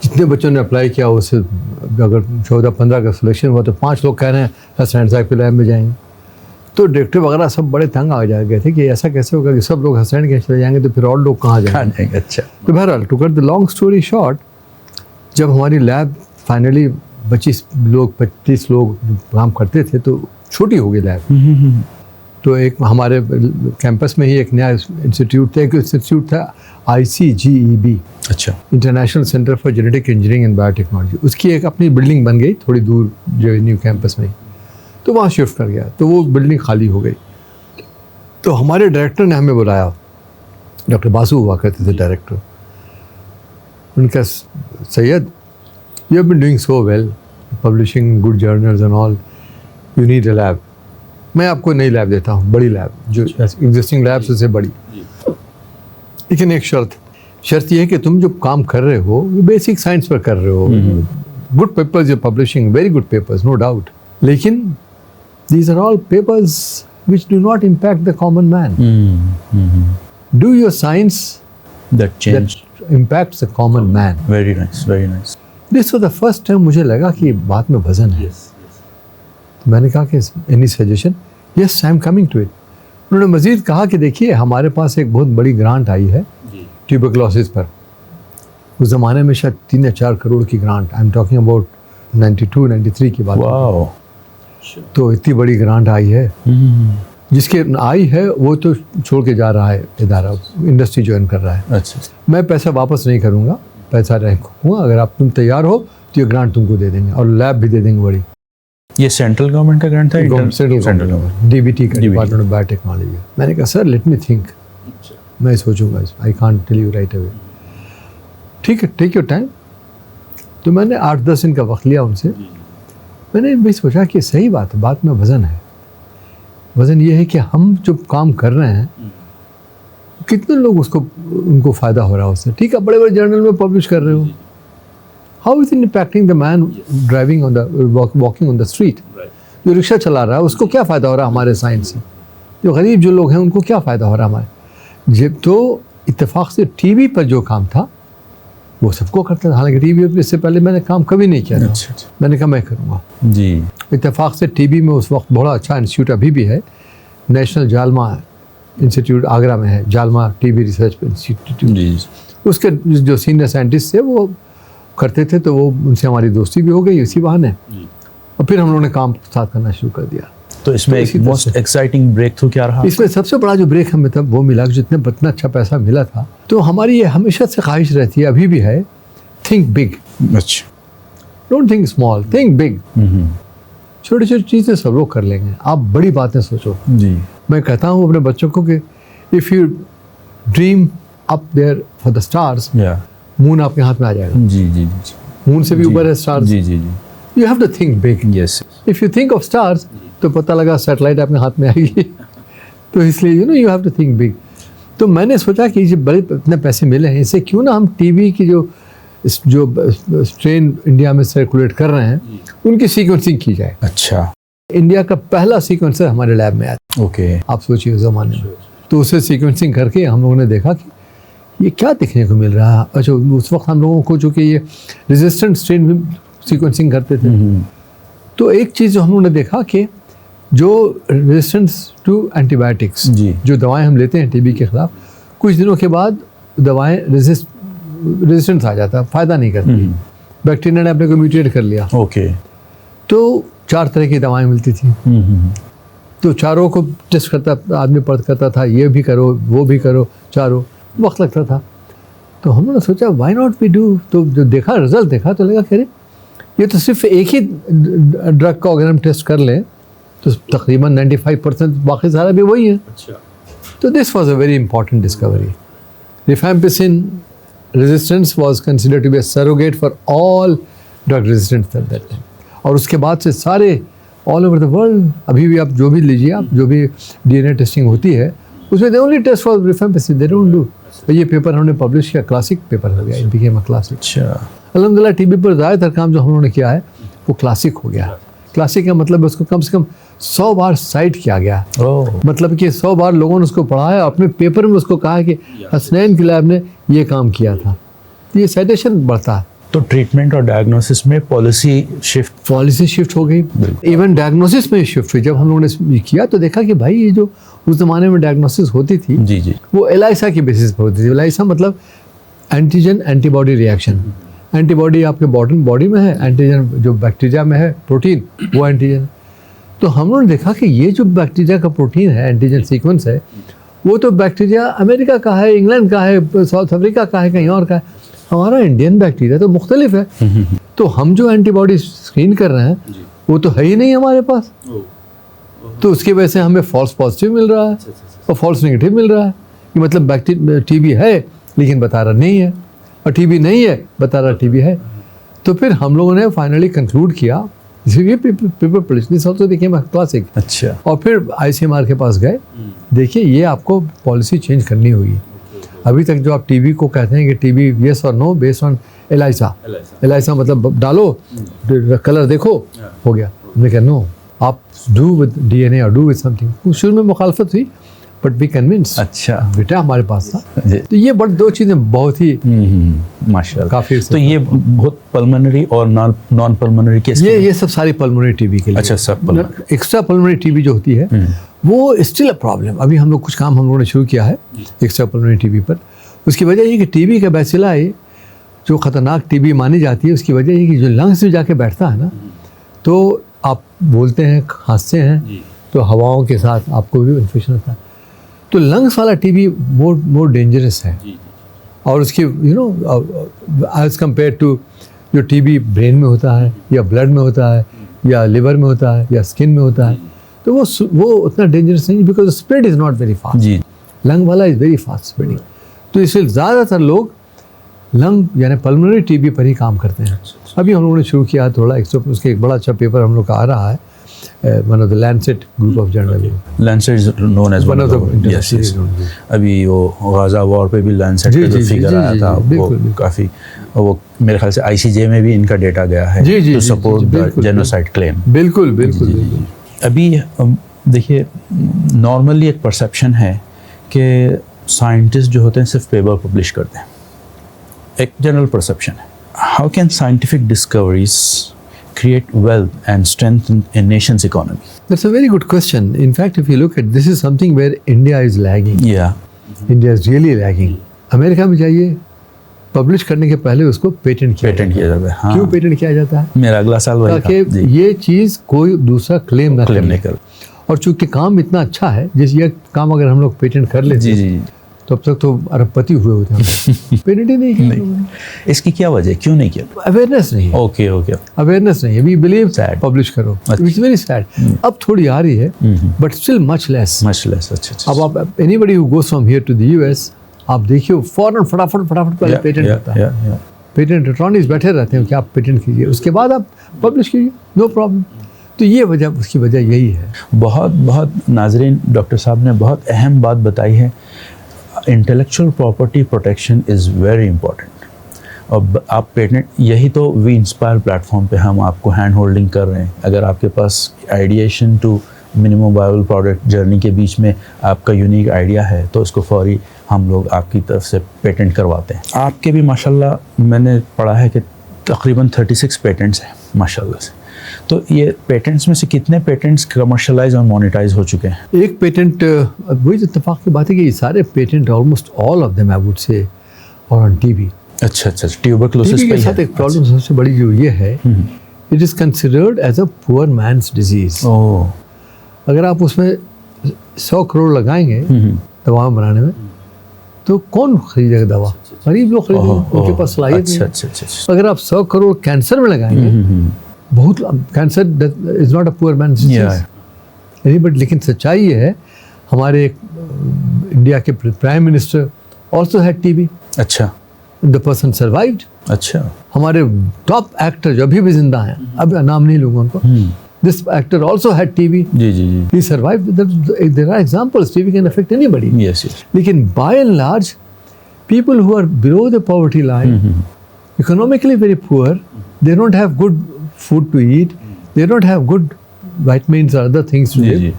जितने बच्चों ने अप्लाई किया उससे अगर 14-15 का सिलेक्शन हुआ तो 5 लोग कह रहे हैं हसनैन साहब के लैब में जाएंगे। तो डायरेक्टर वगैरह सब बड़े तंग आ गए थे कि ऐसा कैसे होगा कि सब लोग हसनैन के चले जाएंगे तो फिर और लोग कहाँ जाएंगे। अच्छा, तो बहरहाल, to cut the long story short, जब हमारी लैब फाइनली 25 लोग काम करते थे तो छोटी हो गई लैब। तो एक हमारे कैंपस में ही एक नया इंस्टीट्यूट था ICGEB, अच्छा, international centre for genetic engineering and biotechnology. उसकी एक अपनी बिल्डिंग बन गई थोड़ी दूर जो न्यू कैंपस में, तो वहाँ शिफ्ट कर गया, तो वो बिल्डिंग खाली हो गई। तो हमारे डायरेक्टर ने हमें बुलाया, डॉक्टर बासु हुआ करते थे डायरेक्टर। उनका, Syed, you have been doing so well, publishing good journals and all, you need a lab. मैं आपको नई लैब देता हूँ, बड़ी लैब, जो एग्जिस्टिंग लैब से बड़ी, लेकिन एक शर्त यह है कि तुम जो काम कर रहे हो वो बेसिक साइंस पर कर रहे हो, good papers you publishing, very good papers, no doubt, लेकिन these are all papers which do not impact the common man. Do your science that impacts the common man. Very nice, very nice. This was the first time मुझे लगा कि बात में वजन है। तो मैंने कहा कि any suggestion? Yes, I am coming to it. उन्होंने मज़ीद कहा कि देखिए हमारे पास एक बहुत बड़ी ग्रांट आई है ट्यूबरक्लोसिस पर। उस ज़माने में शायद 3 या 4 करोड़ की grant, I am talking about 92-93 की बात। वाओ। तो इतनी बड़ी ग्रांट आई है, जिसके आई है वो तो छोड़ के जा रहा है इदारा, इंडस्ट्री ज्वाइन कर रहा है। अच्छा। मैं पैसा वापस नहीं करूँगा, पैसा रखूँगा, अगर आप तुम तैयार हो तो ये ग्रांट तुमको दे देंगे और लैब भी दे देंगे बड़ी। ये सेंट्रल गवर्नमेंट का ग्रांट था? सेंट्रल गवर्नमेंट, DBT का, डिपार्टमेंट ऑफ बायोटेक्नोलॉजी। मैंने कहा सर लेट मी थिंक, मैं सोचूंगा, I can't tell you right away. ठीक है, टेक योर टाइम। तो मैंने 8-10 दिन का वक्त लिया उनसे। मैंने भी सोचा कि सही बात है, बात में वज़न है। वज़न ये है कि हम जो काम कर रहे हैं कितने लोग उसको, उनको फ़ायदा हो रहा है उससे। ठीक है, बड़े बड़े जर्नल में पब्लिश कर रहे हो, how is impacting the man driving on the walking on the street. जो रिक्शा चला रहा है उसको क्या फ़ायदा हो रहा है हमारे साइंस से, जो गरीब जो लोग हैं उनको क्या फ़ायदा हो रहा है हमारे। जब तो इत्तेफाक से टीवी पर जो काम था वो सबको करता था, हालांकि टीवी पर इससे पहले मैंने काम कभी नहीं किया था। अच्छा। मैंने कहा मैं करूँगा जी। इत्तेफाक से टीबी में उस वक्त बड़ा अच्छा इंस्टीट्यूट अभी भी है, नेशनल जालमा इंस्टीट्यूट आगरा में है, जालमा टीबी रिसर्च इंस्टीट्यूट। जी। उसके जो सीनियर साइंटिस्ट थे वो करते थे, तो वो उनसे हमारी दोस्ती भी हो गई इसी बहाने, और फिर हम लोगों ने काम साथ करना शुरू कर दिया। तो इसमें एक मोस्ट एक्साइटिंग ब्रेक थ्रू क्या रहा? इसमें सबसे बड़ा जो ब्रेक हमें तब वो मिला, जितने इतना अच्छा पैसा मिला था, तो हमारी ये हमेशा से ख्वाहिश रहती है, अभी भी है, थिंक बिग। अच्छा। Don't think small, think big. छोटी छोटी चीज़ें सब लोग कर लेंगे, आप बड़ी बातें सोचो। जी। मैं कहता हूँ अपने बच्चों को कि if you dream up there for the stars, या मून आपके हाथ में आ जाएगा। जी जी जी। मून से भी ऊपर है स्टार्स। जी जी जी। You have to think big. Yes. If you think of stars तो पता लगा सैटेलाइट आपके हाथ में आएगी। तो इसलिए you have to think big. तो मैंने सोचा कि ये बड़े इतने पैसे मिले हैं, इससे क्यों ना हम टीवी की जो स्ट्रेन इंडिया में सर्कुलेट कर रहे हैं उनकी सीक्वेंसिंग की जाए। अच्छा। इंडिया का पहला सीक्वेंसर हमारे लैब में आया। ओके। आप सोचिए उस ज़माने में, तो उसे सीक्वेंसिंग करके हम लोगों ने देखा कि ये क्या देखने को मिल रहा है। अच्छा, उस वक्त हम लोगों को चूँकि ये रेजिस्टेंट स्ट्रेन भी सीक्वेंसिंग करते थे, तो एक चीज़ जो हम लोगों ने देखा कि जो रेजिस्टेंस टू एंटीबायोटिक्स, जी। जो दवाएं हम लेते हैं टीबी के ख़िलाफ़, कुछ दिनों के बाद दवाएं रेजिस्टेंस आ जाता है, फ़ायदा नहीं करती। बैक्टीरिया ने अपने को म्यूटेट कर लिया। ओके। तो 4 तरह की दवाएं मिलती थी, तो चारों को टेस्ट करता आदमी करता था, ये भी करो वो भी करो, चारों वक्त लगता था। तो हम लोगों ने सोचा व्हाई नॉट वी डू। तो जो देखा, रिजल्ट देखा, तो लगा अरे ये तो सिर्फ एक ही ड्रग का अगर हम टेस्ट कर लें तो तकरीबन 95%, बाकी सारा भी वही है। अच्छा। तो this was a very important discovery. Rifampicin resistance was considered to be a surrogate for all drug resistance at that time. और उसके बाद से सारे ऑल ओवर द वर्ल्ड, अभी भी आप जो भी लीजिए, आप जो भी DNA टेस्टिंग होती है उसमें they only test for rifampicin, they don't do. ये पेपर हमने पब्लिश किया, क्लासिक पेपर हो गया, इट बिकेम अ क्लासिक। अच्छा। अल्हम्दुलिल्लाह टीबी पर ज़्यादातर काम जो हम लोगों ने किया है वो क्लासिक हो गया। क्लासिक का मतलब उसको कम से कम 100 बार साइट किया गया। ओह। मतलब कि 100 बार लोगों ने उसको पढ़ा है, अपने पेपर में उसको कहा है कि हसनैन की लैब ने ये काम किया था। ये साइटेशन बढ़ता है। तो ट्रीटमेंट और डायग्नोसिस में पॉलिसी शिफ्ट हो गई, इवन डायग्नोसिस में शिफ्ट हुई। जब हम लोगों ने किया तो देखा कि भाई ये जो उस ज़माने में डायग्नोसिस होती थी, जी जी, वो एलाइसा की बेसिस पर होती थी। एलाइसा मतलब एंटीजन एंटीबॉडी रिएक्शन। एंटीबॉडी आपके बॉडी में है, एंटीजन जो बैक्टीरिया में है प्रोटीन, वो एंटीजन। तो हम लोगों ने देखा कि ये जो बैक्टीरिया का प्रोटीन है, एंटीजन सीक्वेंस है, वो तो बैक्टीरिया अमेरिका का है, इंग्लैंड का है, साउथ अफ्रीका का है, कहीं और का है। हमारा इंडियन बैक्टीरिया तो मुख्तलिफ है। तो हम जो एंटीबॉडी स्क्रीन कर रहे हैं वो तो है ही नहीं हमारे पास। तो उसकी वजह से हमें फॉल्स पॉजिटिव मिल रहा है और फॉल्स नेगेटिव मिल रहा है कि मतलब बैक्टीरिया टीबी है लेकिन बता रहा नहीं है, और टीबी नहीं है बता रहा टीबी है। तो फिर हम लोगों ने फाइनली कंक्लूड किया, ये paper publish also became a classic. अच्छा। और फिर ICMR के पास गए, देखिए ये आपको पॉलिसी चेंज करनी होगी। अभी तक जो आप टीबी को कहते हैं कि टीबी येस और know based on ELISA, ELISA मतलब डालो कलर देखो हो गया। हमने कहा नो, आप डू विद DNA और डू विद समथिंग। शुरू में मुखालफत हुई बट वी कन्विंस। अच्छा, बेटा हमारे पास था। तो ये दो चीज़ें बहुत ही माशाल्लाह काफ़ी। तो ये बहुत पल्मोनरी और नॉन पल्मोनरी केस, ये सब सारी पल्मोनरी टीबी के लिए। अच्छा, सब एक्स्ट्रा पल्मोनरी टीबी जो होती है वो स्टिल अ प्रॉब्लम। अभी हम लोग कुछ काम हम लोगों ने शुरू किया है एक्स्ट्रा पल्मोनरी टीबी पर। उसकी वजह ये कि टीबी का बैसिलाई जो ख़तरनाक टीबी मानी जाती है, उसकी वजह ये कि जो लंग्स में जाके बैठता है ना, तो आप बोलते हैं, खांसते हैं, तो हवाओं के साथ आपको भी इन्फेक्शन होता है। तो लंग्स वाला टीबी मोर डेंजरस है। और उसकी एज कम्पेयर टू जो टीबी ब्रेन में होता है या ब्लड में होता है या लिवर में होता है या स्किन में होता है, तो वो उतना डेंजरस नहीं, because spread is not very fast. जी, लंग वाला इज़ वेरी फास्ट स्प्रेडिंग। तो इसलिए ज़्यादातर लोग लंग यानी पल्मोनरी टीबी पर ही काम करते हैं। अभी हम लोगों ने शुरू किया थोड़ा उसके एक बड़ा अच्छा पेपर हम लोग का आ रहा है, one of the Lancet group of journal. Lancet is known as one of the, yes, अभी वो गाजा वॉर पे भी लैंसेट का जो फिगर आया था, वो काफ़ी, वो मेरे ख्याल से आईसीजे में भी इनका डेटा गया है to support the genocide claim. बिल्कुल बिल्कुल। अभी देखिए, नॉर्मली एक परसेप्शन है कि साइंटिस्ट जो होते हैं सिर्फ पेपर पब्लिश करते हैं, एक जनरल परसेप्शन है। How can scientific discoveries create wealth and strengthen a nation's economy? That's a very good question. In fact, if you look at this, is something where India is lagging. Yeah. India is really lagging. America में जाइए, publish करने के पहले उसको patent किया जाता है। हाँ। क्यों पेटेंट किया जाता है? मेरा अगला साल वही था। ताकि ये चीज़ कोई दूसरा क्लेम नहीं कर। और चूंकि काम इतना अच्छा है, जैसे ये काम अगर हम लोग पेटेंट कर लेते हैं, तब तक तो अरबपति हुए होते हैं। पेटेंट ही नहीं किया। इसकी क्या वजह, क्यों नहीं किया? अवेयरनेस नहीं है। ओके, अवेयरनेस नहीं है। वी बिलीव पब्लिश करो, इट्स वेरी सैड। अब थोड़ी आ रही है, बट स्टिल मच लेस। अच्छा। अब आप anybody who goes from here to the US, आप देखिए फौरन फटाफट पहले पेटेंट होता है। पेटेंट अटॉर्नीज बैठे रहते हैं कि आप पेटेंट कीजिए, उसके बाद आप पब्लिश कीजिए, नो प्रॉब्लम। तो ये वजह, उसकी वजह यही है। बहुत नाजरीन, डॉक्टर साहब ने बहुत अहम बात बताई है। Intellectual property protection is very important. और आप पेटेंट, यही तो वी इंस्पायर प्लेटफॉर्म पे हम आपको हैंड होल्डिंग कर रहे हैं। अगर आपके पास ideation to minimum viable product journey के बीच में आपका यूनिक आइडिया है, तो उसको फौरी हम लोग आपकी तरफ से पेटेंट करवाते हैं। आपके भी माशाल्लाह मैंने पढ़ा है कि तकरीबन 36 पेटेंट्स हैं माशाल्लाह से। तो ये पेटेंट्स में से कितने पेटेंट्स कमर्शलाइज और मोनेटाइज हो चुके हैं? एक पेटेंट, वही इत्तेफाक की बात है कि ये सारे patent almost all of them I would से और ऑन टीबी। अच्छा, ट्यूबरकुलोसिस के साथ एक प्रॉब्लम सबसे बड़ी जो ये है, it is considered as a poor man's disease. अगर आप उसमें 100 करोड़ लगाएंगे दवाएं बनाने में, तो कौन खरीदेगा दवा? गरीब लोग खरीदेंगे, उनके पास सलाहियत नहीं। अच्छा। अगर आप 100 करोड़ कैंसर में लगाएंगे, बहुत cancer is not a poor man disease. But लेकिन सच्चाई ये है, हमारे इंडिया के prime minister also had TB. अच्छा। The person survived. अच्छा। हमारे टॉप एक्टर जो अभी भी जिंदा हैं, अब नाम नहीं लूंगा उनको, this actor also had TB. जी। He survived. There are examples, TB can affect anybody. Yes. लेकिन by and large people who are below the poverty line, economically very poor, they don't have good food to eat, they don't have good vitamins or other things to live,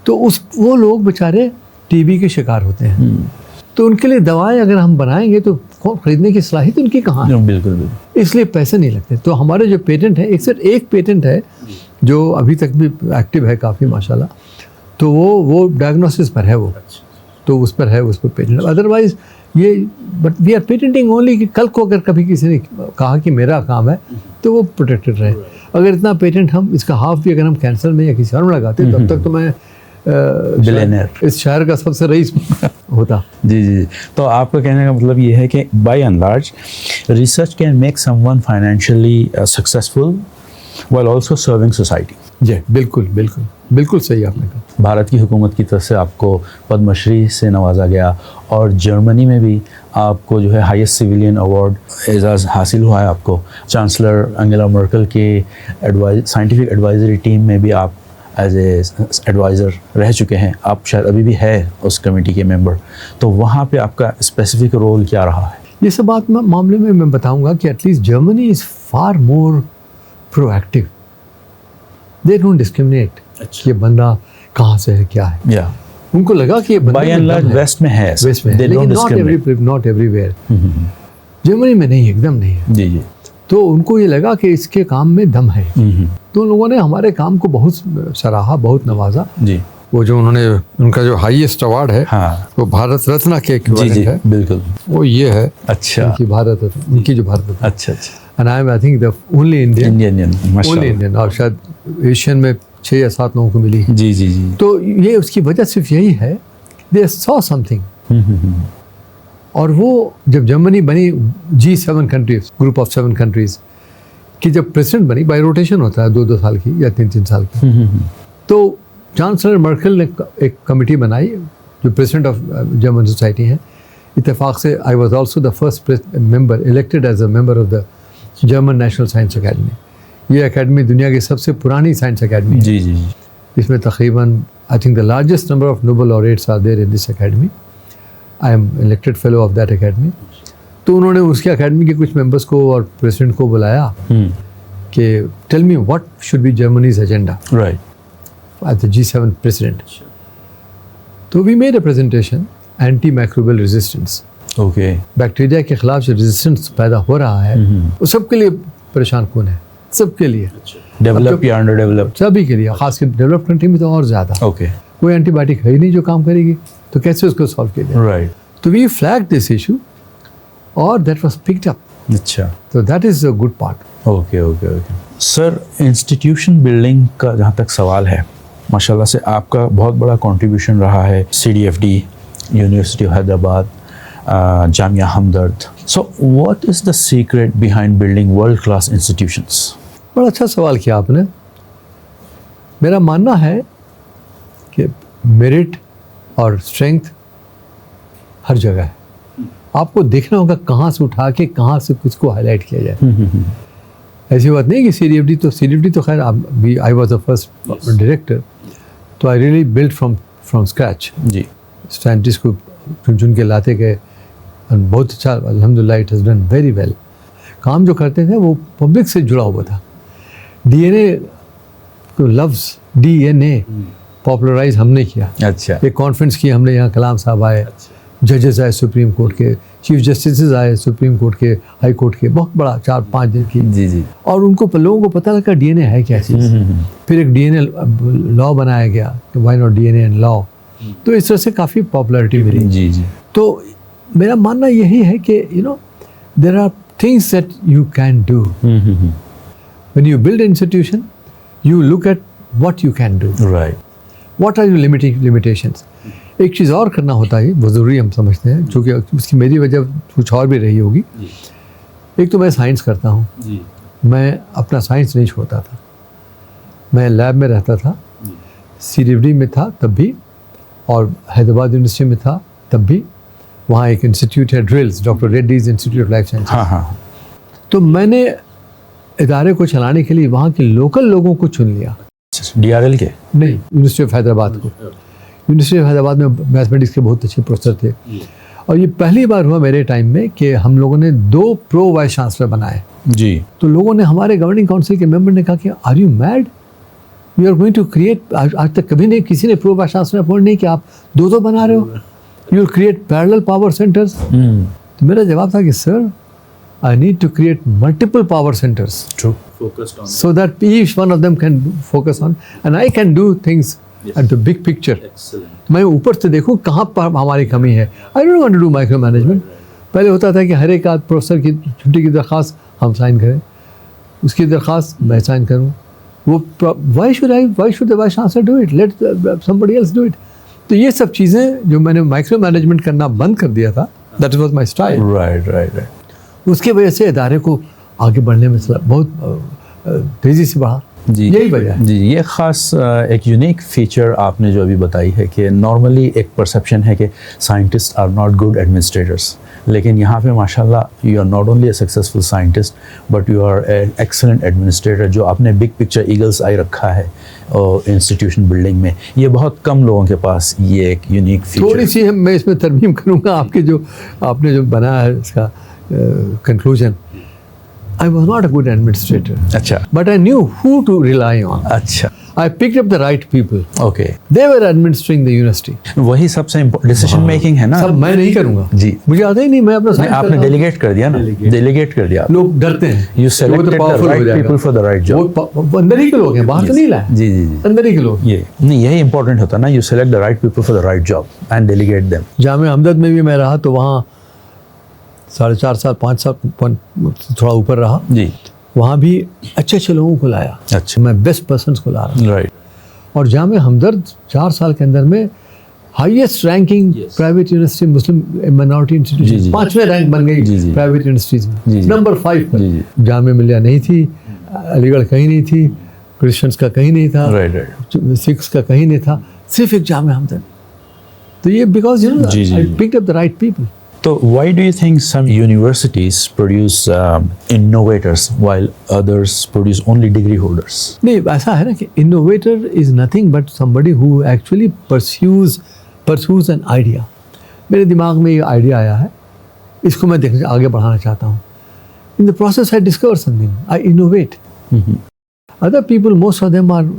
तो वो लोग बेचारे TB के शिकार होते हैं। तो उनके लिए दवाएं अगर हम बनाएंगे तो खरीदने की सलाहियत उनकी कहाँ है? बिल्कुल। इसलिए पैसे नहीं लगते। तो हमारे जो पेटेंट है, एक पेटेंट है जो अभी तक भी एक्टिव है काफ़ी माशाल्लाह, तो वो डायग्नोसिस पर है, वो तो उस पर है, उस पर पेटेंट। अदरवाइज ये, but we are patenting only कि कल को अगर कभी किसी ने कहा कि मेरा काम है, तो वो प्रोटेक्टेड रहे। अगर इतना पेटेंट हम, इसका हाफ भी अगर हम कैंसर में या किसी और में लगाते, तब तक तो मैं बिलियनर, इस शहर का सबसे रईस होता। जी। तो आपका कहने का मतलब ये है कि by and large research can make someone financially successful while also serving society। जी, बिल्कुल सही आपने कहा। भारत की हुकूमत की तरफ से आपको पद्मश्री से नवाजा गया, और जर्मनी में भी आपको जो है हाईएस्ट सिविलियन अवार्ड एजाज़ हासिल हुआ है आपको। चांसलर एंगेला मर्केल के साइंटिफिक एडवाइजरी टीम में भी आप एज एडवाइज़र रह चुके हैं। आप शायद अभी भी है उस कमेटी के मेंबर। तो वहाँ पे आपका स्पेसिफिक रोल क्या रहा है? ये सब बात मामले में मैं बताऊँगा कि at least Germany is far more proactive. They don't discriminate ये बंदा कहाँ से है, क्या है। उनको लगा कि ये बाय एंड लार्ज वेस्ट में है, लेकिन नॉट एवरीवेयर। जर्मनी में नहीं, एकदम नहीं है। जी। तो उनको ये लगा कि इसके काम में दम है। तो लोगों ने हमारे काम को बहुत सराहा, बहुत नवाजा। जी। वो जो उन्होंने उनका जो हाईएस्ट अवार्ड है हाँ वो भारत रत्न के जी इक्विवेलेंट जी है, बिल्कुल। वो ये है अच्छा उनकी जो भारत रत्न। अच्छा अच्छा and I think the only Indian Indian only माशाल्लाह। इंडियन, और शायद एशियन में 6 या 7 लोगों को मिली है। जी जी जी। तो ये उसकी वजह सिर्फ यही है, दे सॉ समथिंग। और वो जब जर्मनी बनी G7 countries, group of 7 countries की जब प्रेसिडेंट बनी, बाई रोटेशन होता है 2-2 साल की या 3-3 साल की, तो चांसलर मर्केल ने एक कमेटी बनाई जो प्रेसिडेंट ऑफ जर्मन सोसाइटी हैं। इत्तेफाक से I was also the first member elected as a member of the German National Science Academy. ये अकेडमी दुनिया की सबसे पुरानी साइंस अकेडमी है। जी जी जी। इसमें तकरीबन I think the largest number of Nobel laureates are there in this academy. I am elected fellow of that academy. तो उन्होंने उसके अकेडमी के कुछ मेंबर्स को और प्रेसिडेंट को बुलाया कि tell me what should be Germany's agenda right at the G7 president. तो we made a presentation anti microbial resistance. Okay. Bacteria के खिलाफ जो रेजिस्टेंस पैदा हो रहा है वो सबके लिए परेशान कौन है, सबके लिए, डेवलप या अंडर डेवलप? सभी के लिए, खासकर डेवलप कंट्री में तो और ज़्यादा। ओके कोई एंटीबायोटिक है ही नहीं जो काम करेगी, तो कैसे उसको सॉल्व किया जाए? राइट। तो वी फ्लैग दिस इशू और दैट वाज पिक्ड अप। अच्छा तो that is a good part. Okay okay okay. Sir institution building का जहाँ तक सवाल है, माशाल्लाह से आपका बहुत बड़ा कंट्रीब्यूशन रहा है CDFD, university of Hyderabad, Jamia Hamdard. So what is the secret behind building world class institutions? बड़ा अच्छा सवाल किया आपने। मेरा मानना है कि मेरिट और स्ट्रेंथ हर जगह है। आपको देखना होगा कहाँ से उठा के कहाँ से कुछ को हाईलाइट किया जाए। ऐसी बात नहीं कि CDFD तो खैर I was the first director, तो I really build from scratch. जी। साइंटिस्ट को चुन चुन के लाते गए और बहुत अच्छा, अल्हम्दुलिल्लाह it has done very well. काम जो करते थे वो पब्लिक से जुड़ा हुआ था। DNA को लफ्ज़ DNA पॉपुलराइज हमने किया। अच्छा एक कॉन्फ्रेंस की हमने, यहाँ कलाम साहब आए, जजेस आए सुप्रीम कोर्ट के, चीफ जस्टिस आए सुप्रीम कोर्ट के, हाई कोर्ट के, बहुत बड़ा 4-5 दिन की। जी जी। और उनको लोगों को पता लगा DNA है क्या चीज़। फिर एक DNA लॉ बनाया गया कि why not DNA and law. तो इस तरह से काफ़ी पॉपुलैरिटी मिली। जी जी। तो मेरा मानना यही है कि you know there are things that you can do. When you build institution you look at what you can do, right. What are your limitations. एक चीज़ और करना होता है, वो ज़रूरी हम समझते हैं, क्योंकि उसकी मेरी वजह कुछ और भी रही होगी। एक तो मैं साइंस करता हूँ, मैं अपना साइंस नहीं छोड़ता था। मैं लैब में रहता था, CDFD में था तब भी, और हैदराबाद यूनिवर्सिटी में था तब भी। वहाँ एक इंस्टीट्यूट है drills, doctor Reddy's institute of life science. हाँ हाँ। तो मैंने इदारे को चलाने के लिए वहाँ के लोकल लोगों को चुन लिया। DRL के? नहीं, यूनिवर्सिटी ऑफ हैदराबाद को। यूनिवर्सिटी ऑफ हैदराबाद में मैथमेटिक्स के बहुत अच्छे प्रोफेसर थे। और ये पहली बार हुआ मेरे टाइम में कि हम लोगों ने 2 प्रो वाइस चांसलर बनाए। जी। तो लोगों ने, हमारे गवर्निंग काउंसिल के मेंबर ने कहा कि are you mad, we are going to create, आज तक कभी नहीं किसी ने प्रो वाइस चांसलर अपॉइंट नहीं किया, आप 2 बना रहे हो, you will create parallel power centres. तो मेरा जवाब था कि sir I need to create multiple power centres true. so that each one of them can focus on and I can do things at the big picture. मैं ऊपर से देखूं कहाँ पर हमारी कमी है। I don't want to do micro management. पहले होता था कि हर एक आध प्रोफेसर की छुट्टी की दरख्वास्त हम साइन करें, उसकी दरख्वास्त मैं साइन करूं। वो why should the vice chancellor do it? Let somebody else do it. तो ये सब चीज़ें जो मैंने माइक्रो मैनेजमेंट करना बंद कर दिया था, that was my style. Right. उसकी वजह से इदारे को आगे बढ़ने में बहुत तेज़ी से बढ़ा। जी यही वजह है। जी। ये ख़ास एक यूनिक फीचर आपने जो अभी बताई है कि नॉर्मली एक परसेप्शन है कि scientist are not good administrators, लेकिन यहाँ पे माशाल्लाह you are not only a successful scientist but you are a excellent administrator, जो आपने बिग पिक्चर ईगल्स आई रखा है और इंस्टीट्यूशन बिल्डिंग में। ये बहुत कम लोगों के पास ये एक यूनिक फीचर। थोड़ी सी मैं इसमें तरमीम करूँगा, आपने जो बनाया है इसका conclusion. I was not a good administrator. अच्छा। But I knew who to rely on. अच्छा। I picked up the right people. Okay, They were administering the university. वही सबसे डिसीजन मेकिंग है ना। सब मैं नहीं करूंगा जी। मुझे आता ही नहीं, मैं अपना नहीं, science आपने करता हूँ। डेलीगेट कर दिया ना, डेलीगेट कर दिया। लोग डरते हैं यू वो सेलेक्टेड द powerful हो राइट जाएगा। People for the right job. वो अंदर ही के लोग हैं, बाहर से नहीं लाए, जी जी जी, अंदर ही के लोग। ये नहीं, यही इंपॉर्टेंट होता है ना, you select the right people for the right job and delegate them. Jamia Hamdard में भी मैं रहा तो वहाँ 4.5 साल 5 साल थोड़ा ऊपर रहा। जी, वहाँ भी अच्छे अच्छे लोगों को लाया। अच्छा, मैं बेस्ट पर्सन को ला रहा राइट। था। और जामिया हमदर्द 4 साल के अंदर में highest ranking private university Muslim minority जी, जी। इंस्टीट्यूशन 5वें रैंक बन गई जी, जी। प्राइवेट यूनिवर्सिटीज जी, में, जी। नंबर 5 पर। जी, जी। जामिया मिलिया नहीं थी, अलीगढ़ कहीं नहीं थी, क्रिश्चियंस का कहीं नहीं था, राइट राइट। सिख्स का कहीं नहीं था, सिर्फ एक जामिया हमदर्द। तो ये बिकॉज यू नो जी, जी, आई जी। Picked up the right people. So why do you think some universities produce innovators while others produce only degree holders? नहीं, ऐसा है ना कि innovator is nothing but somebody who actually pursues an idea. मेरे दिमाग में ये आइडिया आया है, इसको मैं देखने आगे बढ़ाना चाहता हूँ। In the process I discover something, I innovate. Other people most of them are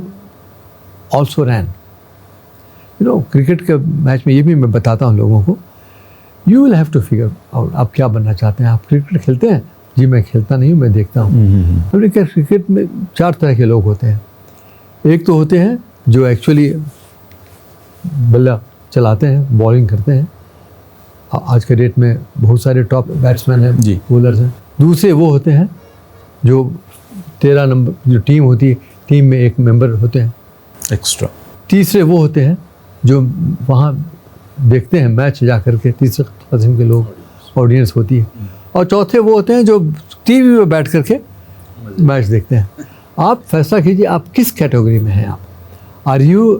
also ran. You know cricket के मैच में ये भी मैं बताता हूँ लोगों को, you will have to figure out आप क्या बनना चाहते हैं। आप क्रिकेट खेलते हैं? जी मैं खेलता नहीं हूँ, मैं देखता हूँ। हमने क्या, क्रिकेट में 4 तरह के लोग होते हैं। एक तो होते हैं जो एक्चुअली बल्ला चलाते हैं, बॉलिंग करते हैं। आज के डेट में बहुत सारे टॉप बैट्समैन हैं, जी। बॉलर्स हैं। दूसरे वो होते हैं जो 13 नंबर जो टीम होती है, टीम में एक मेंबर होते हैं Extra. तीसरे वो होते हैं जो वहाँ देखते हैं मैच जा कर के, तीसरे किस्म के लोग, ऑडियंस होती है। और चौथे वो होते हैं जो टीवी पे बैठ करके मैच देखते हैं। आप फैसला कीजिए आप किस कैटेगरी में हैं। आप are you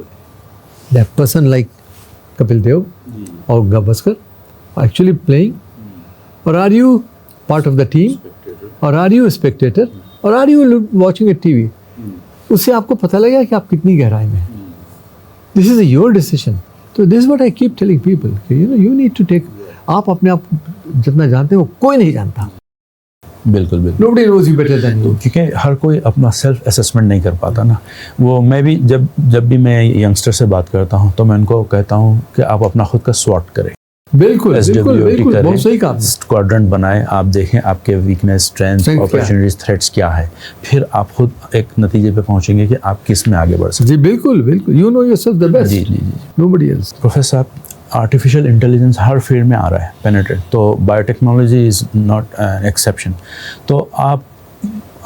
that person like Kapil Dev और गावस्कर एक्चुअली प्लेइंग, और are you part of the team, और आर यू स्पेक्टेटर, और are you watching a TV. उससे आपको पता लगेगा कि आप कितनी गहराई में हैं। This is your decision. तो this what I keep telling people कि you know you need to take, आप अपने आप जितना जानते हो कोई नहीं जानता। बिल्कुल बिल्कुल। Nobody knows you better than you. क्योंकि हर कोई अपना सेल्फ असेसमेंट नहीं कर पाता ना। वो मैं भी जब भी मैं यंगस्टर से बात करता हूँ तो मैं उनको कहता हूँ कि आप अपना खुद का स्वॉट करें, बिल्कुल बिल्कुल SWOT बिल्कुल, करें, बहुत सही कहा आपने। क्वाड्रेंट बनाएं, आप देखें आपके वीकनेस, स्ट्रेंथ, Strength क्या है? अपॉर्चुनिटीज, थ्रेट्स क्या है, फिर आप खुद एक नतीजे पे पहुंचेंगे कि आप किस में आगे बढ़ सकते जी बिल्कुल बिल्कुल, यू नो योरसेल्फ द हैं। बेस्ट, जी जी जी। Nobody else. प्रोफेसर साहब, आर्टिफिशियल इंटेलिजेंस हर फील्ड में आ रहा है पेनिट्रेट, तो biotechnology is not an exception. तो आप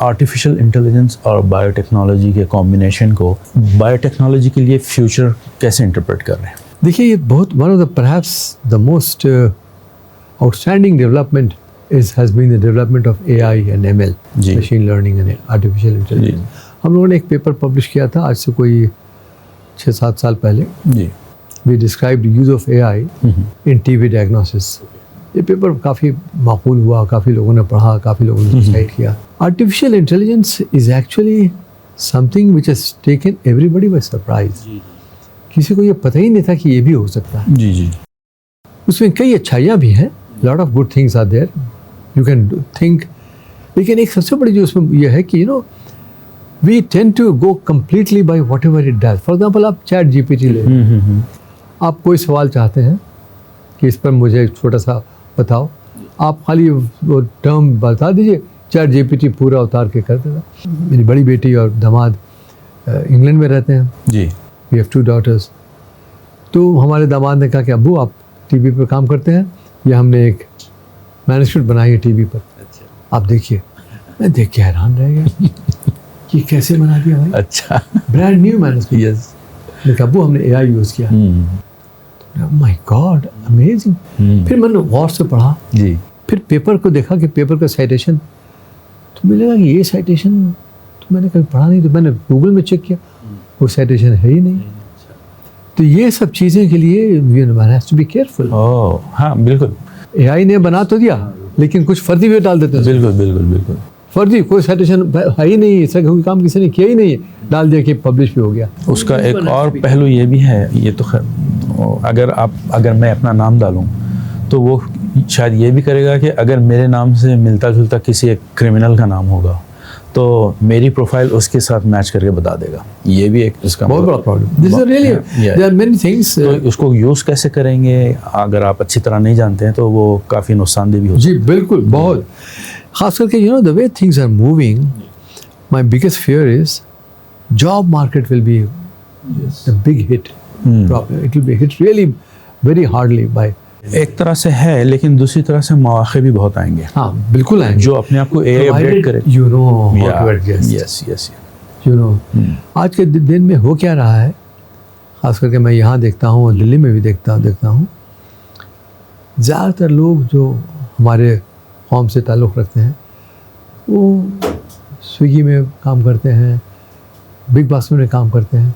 आर्टिफिशियल इंटेलिजेंस और बायोटेक्नोलॉजी के कॉम्बिनेशन को बायोटेक्नोलॉजी के लिए फ्यूचर कैसे इंटरप्रेट कर रहे हैं? देखिए ये बहुत one of the perhaps the most outstanding development has been the development of AI and ML, जी। Machine learning and artificial intelligence. हम लोगों ने एक पेपर पब्लिश किया था आज से कोई 6-7 साल पहले। जी। We described use of AI in TB diagnosis. ये पेपर काफ़ी माकूल हुआ, काफ़ी लोगों ने पढ़ा, काफ़ी लोगों ने डिसाइड किया। Artificial intelligence is actually something which has taken everybody by surprise. किसी को ये पता ही नहीं था कि ये भी हो सकता है। जी जी। उसमें कई अच्छाइयाँ भी हैं, lot of good things are there, you can think. लेकिन एक सबसे बड़ी जो उसमें यह है कि you know we tend to go completely by whatever it does. For example आप चैट GPT ले, आप कोई सवाल चाहते हैं कि इस पर मुझे एक छोटा सा बताओ, आप खाली वो टर्म बता दीजिए, चैट GPT पूरा उतार के कर देगा। मेरी बड़ी बेटी और दामाद इंग्लैंड में रहते हैं, जी। We have 2 daughters। तो हमारे दामाद ने कहा कि अब्बू आप टीवी पर काम करते हैं, या हमने एक मैनेजमेंट बनाई है टीवी पर, आप देखिए। मैं देख के हैरान रह गया कि कैसे बना दिया भाई, अच्छा। Brand new management. यस। अब्बू हमने AI यूज़ किया। My God amazing. फिर मैंने गौर से पढ़ा, जी। फिर पेपर को देखा कि पेपर का साइटेशन, तो मिलेगा कि ये साइटेशन तो मैंने कभी पढ़ा नहीं, तो मैंने गूगल में चेक किया, वो साइटेशन है ही नहीं। तो ये सब चीज़ें के लिए one has to be careful. Oh हाँ बिल्कुल AI ने बना तो दिया, लेकिन कुछ फर्जी भी डाल देते हैं। बिल्कुल बिल्कुल बिल्कुल। फर्जी कोई साइटेशन है ही नहीं, ऐसा कोई काम किसी ने किया ही नहीं है, डाल दिया कि पब्लिश भी हो गया। उसका एक और पहलू ये भी है, ये तो अगर मैं अपना नाम डालूं तो वो शायद ये भी करेगा कि अगर मेरे नाम से मिलता जुलता किसी एक क्रिमिनल का नाम होगा तो मेरी प्रोफाइल उसके साथ मैच करके बता देगा। ये भी एक इसका बहुत बड़ा problem. This is really there are many things. तो उसको यूज़ कैसे करेंगे अगर आप अच्छी तरह नहीं जानते हैं तो वो काफ़ी नुकसानदेह भी हो जी बिल्कुल, बहुत। खास करके you know the way things are moving, my biggest fear is job market will be a big hit. Problem. It will be hit really very hardly by. एक तरह से है, लेकिन दूसरी तरह से मौके भी बहुत आएंगे। हाँ बिल्कुल आएंगे। जो अपने आप को AI अपडेट करे। You know how to adjust. Yes. You know, आज के दिन में हो क्या रहा है, खास करके मैं यहाँ देखता हूँ और दिल्ली में भी देखता हूँ, ज़्यादातर लोग जो हमारे फॉर्म से ताल्लुक़ रखते हैं वो स्विगी में काम करते हैं, बिग बास्केट में काम करते हैं।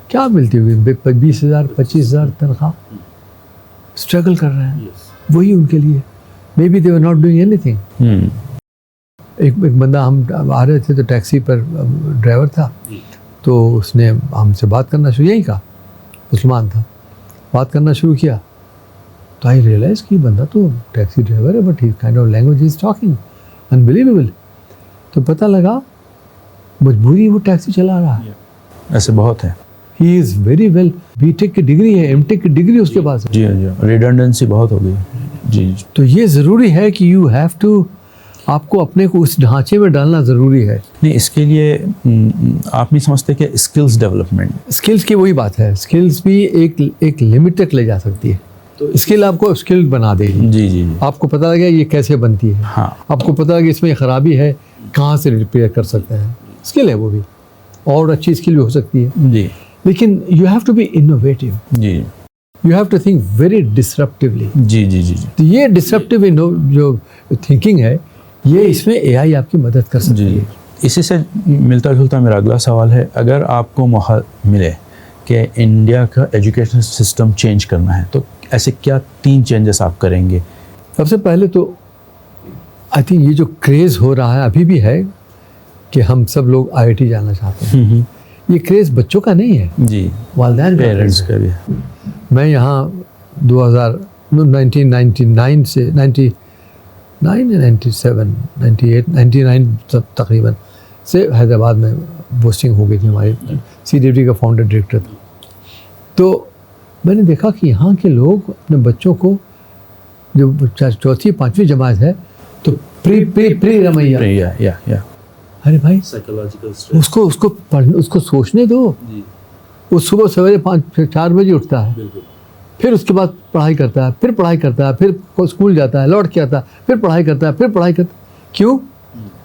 क्या मिलती होगी? 20,000 25,000 तनख्वाह। स्ट्रगल कर रहे हैं, वही उनके लिए। May be they were not doing anything. एक बंदा, हम आ रहे थे तो टैक्सी पर ड्राइवर था, तो उसने हमसे बात करना शुरू, यही का मुसलमान था, बात करना शुरू किया तो आई रियलाइज़ कि बंदा तो टैक्सी ड्राइवर है but he kind of language is talking unbelievable. तो पता लगा मजबूरी वो टैक्सी चला रहा है। ऐसे बहुत है। He is very well, BTech की डिग्री है, एमटेक की डिग्री उसके पास है। जी, रिडंडेंसी बहुत हो गई। जी, तो ये ज़रूरी है कि यू हैव टू, आपको अपने को उस ढांचे में डालना ज़रूरी है। नहीं, इसके लिए आप नहीं समझते कि स्किल्स डेवलपमेंट, स्किल्स की वही बात है, स्किल्स भी एक लिमिट तक ले जा सकती है। तो स्किल आपको स्किल बना देगी। जी, आपको पता लगे ये कैसे बनती है। हाँ, आपको पता लगे इसमें खराबी है, कहाँ से रिपेयर कर सकते हैं। स्किल है वो भी, और अच्छी स्किल भी हो सकती है। जी, लेकिन you have to be innovative, जी, you have to think very disruptively. जी। तो ये डिसरप्टिव जो थिंकिंग है, ये इसमें AI आपकी मदद कर सकती है। इसी से मिलता जुलता मेरा अगला सवाल है, अगर आपको मौका मिले कि इंडिया का एजुकेशन सिस्टम चेंज करना है तो ऐसे क्या 3 चेंजेस आप करेंगे? सबसे पहले तो आई थिंक ये जो क्रेज़ हो रहा है अभी भी है कि हम सब लोग IIT जाना चाहते हैं, ये क्रेज़ बच्चों का नहीं है, जी, वालिदैन पेरेंट्स का भी। मैं यहाँ 1999 से 99 तकरीबन से हैदराबाद में पोस्टिंग हो गई थी हमारी। CDFD का फाउंडर डायरेक्टर था। तो मैंने देखा कि यहाँ के लोग अपने बच्चों को, जो चौथी 5वीं जमात है, तो प्री रमैया, या अरे भाई साइकोलॉजिकल स्ट्रेस, उसको सोचने दो। वो सुबह सवेरे 4 बजे उठता है, बिल्कुल, फिर उसके बाद पढ़ाई करता है, फिर स्कूल जाता है, लौट के आता है, फिर पढ़ाई करता है, क्यों?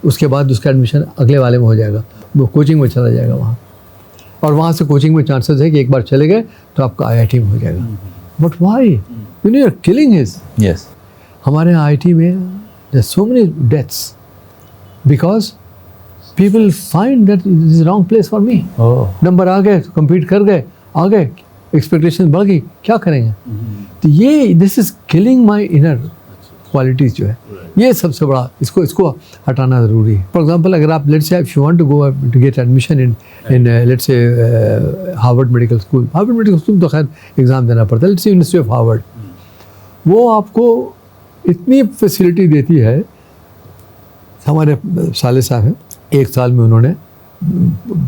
उसके बाद उसका एडमिशन अगले वाले में हो जाएगा, वो कोचिंग में चला जाएगा वहाँ, और वहाँ से कोचिंग में चांसेस है कि एक बार चले गए तो आपका IIT में हो जाएगा। But why? You know, you are killing his. Yes, हमारे IIT में there so many deaths because people find that this is wrong place for me. Number आ गए, कम्पीट कर गए, आ गए, एक्सपेक्टेशन बढ़ गई, क्या करेंगे? तो ये this is killing my inner qualities जो है, ये सबसे बड़ा, इसको हटाना ज़रूरी है। फॉर एग्जांपल, अगर आप let's say if you want to go to get admission in let's say Harvard Medical School तो खैर एग्ज़ाम देना पड़ता है। Let's say university of Harvard, वो आपको इतनी फैसिलिटी देती है। हमारे साले साहब हैं, 1 साल में उन्होंने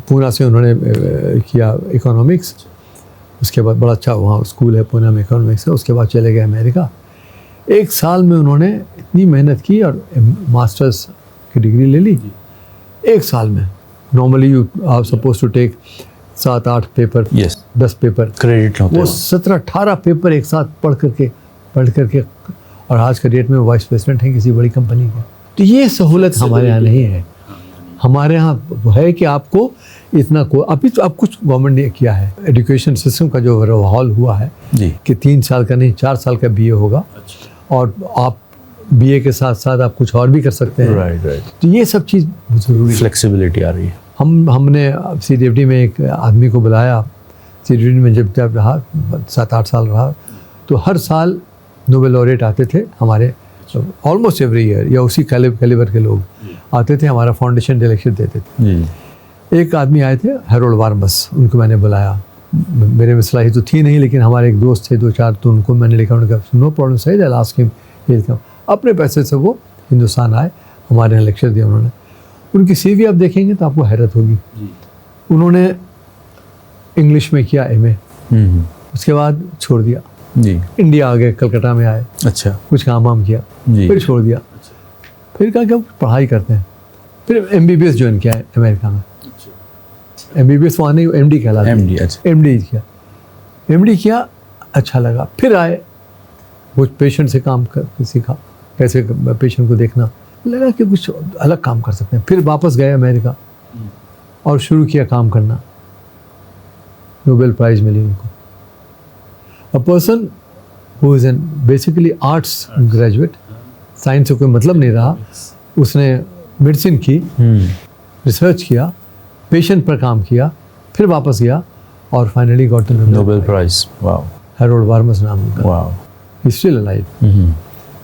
पूना से उन्होंने किया इकोनॉमिक्स, उसके बाद बड़ा अच्छा वहाँ स्कूल है पूना में इकोनॉमिक्स का, उसके बाद चले गए अमेरिका। 1 साल में उन्होंने इतनी मेहनत की और मास्टर्स की डिग्री ले ली 1 साल में। Normally you are suppose to take 7-8 paper, 10 paper credit होते वो हैं। 17-18 पेपर एक साथ पढ़ करके और आज के डेट में वाइस प्रेसिडेंट हैं किसी बड़ी कंपनी के। तो ये सहूलत हमारे यहाँ नहीं है। हमारे यहाँ है कि आपको इतना को अभी तो अब कुछ गवर्नमेंट ने किया है, एजुकेशन सिस्टम का जो ओवरहॉल हुआ है जी, कि 3 साल का नहीं 4 साल का BA होगा, और आप BA के साथ साथ आप कुछ और भी कर सकते हैं। राइट। तो ये सब चीज़ ज़रूरी है। फ्लेक्सिबिलिटी आ रही है। हमने CDFD में एक आदमी को बुलाया, CDFD में जब रहा 7-8 साल रहा, तो हर साल नोबेल लॉरेट आते थे हमारे, ऑलमोस्ट एवरी ईयर, या उसी कैलिबर के लोग आते थे, हमारा फाउंडेशन डे लेक्चर देते थे। जी, एक आदमी आए थे हैरोल्ड वार्मस, उनको मैंने बुलाया। मेरे में सलाही तो थी नहीं, लेकिन हमारे एक दोस्त थे 2-4, तो उनको मैंने लिखा, उन्होंने कहा नो प्रॉब्लम सही, लास्ट हिम, अपने पैसे से वो हिंदुस्तान आए, हमारे यहाँ लेक्चर दिया उन्होंने। उनकी CV आप देखेंगे तो आपको हैरत होगी। उन्होंने इंग्लिश में किया MA, उसके बाद छोड़ दिया, जी इंडिया आ गए, कलकत्ता में आए, अच्छा कुछ काम वाम किया, जी फिर छोड़ दिया, फिर कहा कि अब पढ़ाई करते हैं, फिर MBBS ज्वाइन किया है अमेरिका में। MBBS वहाँ नहीं, MD कहलाता है। MD अच्छा MD किया, MD किया, अच्छा लगा, फिर आए, वो पेशेंट से काम कर सीखा, कैसे पेशेंट को देखना, लगा कि कुछ अलग काम कर सकते हैं। फिर वापस गए अमेरिका और शुरू किया काम करना, नोबेल प्राइज़ मिली उनको। A person who is an basically arts graduate, science से कोई मतलब नहीं रहा, उसने मेडिसिन की, रिसर्च किया, पेशेंट पर काम किया, फिर वापस गया और finally got the Nobel prize. Wow, Harold Varmus नाम उनका। Wow, he is still alive.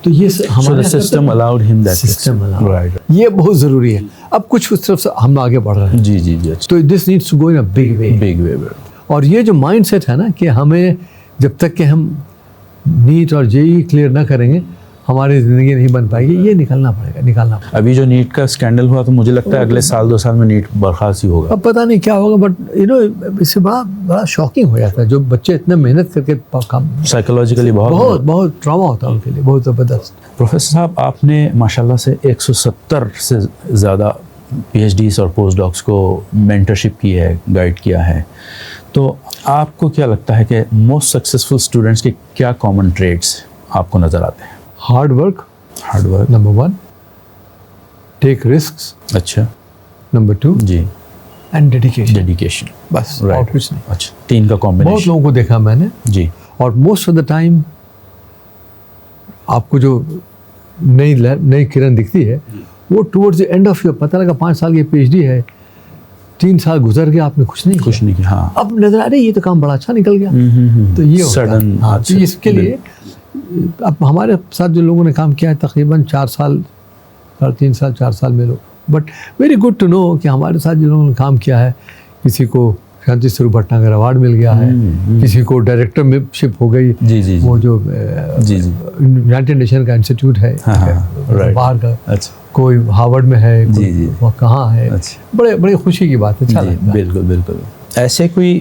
तो ये हमारे system allowed him that system right. ये बहुत ज़रूरी है। अब कुछ उस तरफ से हम आगे बढ़ रहे हैं, जी जी जी अच्छा, तो this needs to go in a big way. Big way. और ये जो माइंडसेट है ना कि हमें जब तक कि हम नीट और जेई क्लियर ना करेंगे हमारी ज़िंदगी नहीं बन पाएगी, ये निकालना पड़ेगा। अभी जो नीट का स्कैंडल हुआ तो मुझे लगता है अगले साल 2 साल में नीट बर्खास्त ही होगा। अब पता नहीं क्या होगा, बट यू नो इससे बड़ा शॉकिंग हो जाता है। जो बच्चे इतना मेहनत करके काम, साइकोलॉजिकली बहुत ट्रॉमा होता है उनके लिए, बहुत ज़बरदस्त। प्रोफेसर साहब, आपने माशाल्लाह से 170 से ज़्यादा PhDs और पोस्ट डॉक्स को मेंटरशिप की है, गाइड किया है, तो आपको क्या लगता है कि मोस्ट सक्सेसफुल स्टूडेंट्स के क्या कॉमन ट्रेड्स आपको नज़र आते हैं? Hard work number 1, take risks अच्छा नंबर 2 जी, एंड डेडिकेशन, बस और राइट, कुछ नहीं। अच्छा, 3 का बहुत कॉम्बिनेशन लोगों को देखा मैंने, जी, और मोस्ट ऑफ द टाइम आपको जो नई किरण दिखती है वो towards the end of your, पता लगा 5 साल की PhD है, 3 साल गुजर गया, आपने कुछ नहीं किया। हाँ, अब नजर आ रही ये तो काम बड़ा अच्छा निकल गया। तो ये होता है। सडन। हाँ, तो इसके लिए अब हमारे साथ जो लोगों ने काम किया है तकरीबन 4 साल, 3 साल 4 साल में लोग, but very good to know कि हमारे साथ जो लोगों ने काम किया है, किसी को शांति स्वरूप भटनागर अवार्ड मिल गया है, किसी को डायरेक्टरशिप हो गई, जी जी वो जो जी जी यूनाइटेड नेशन का इंस्टीट्यूट है राइट, बाहर का, अच्छा कोई हार्वर्ड में है, जी जी, वो कहाँ है, अच्छा, बड़े खुशी की बात है, अच्छा लगता है। बिल्कुल बिल्कुल। ऐसे कोई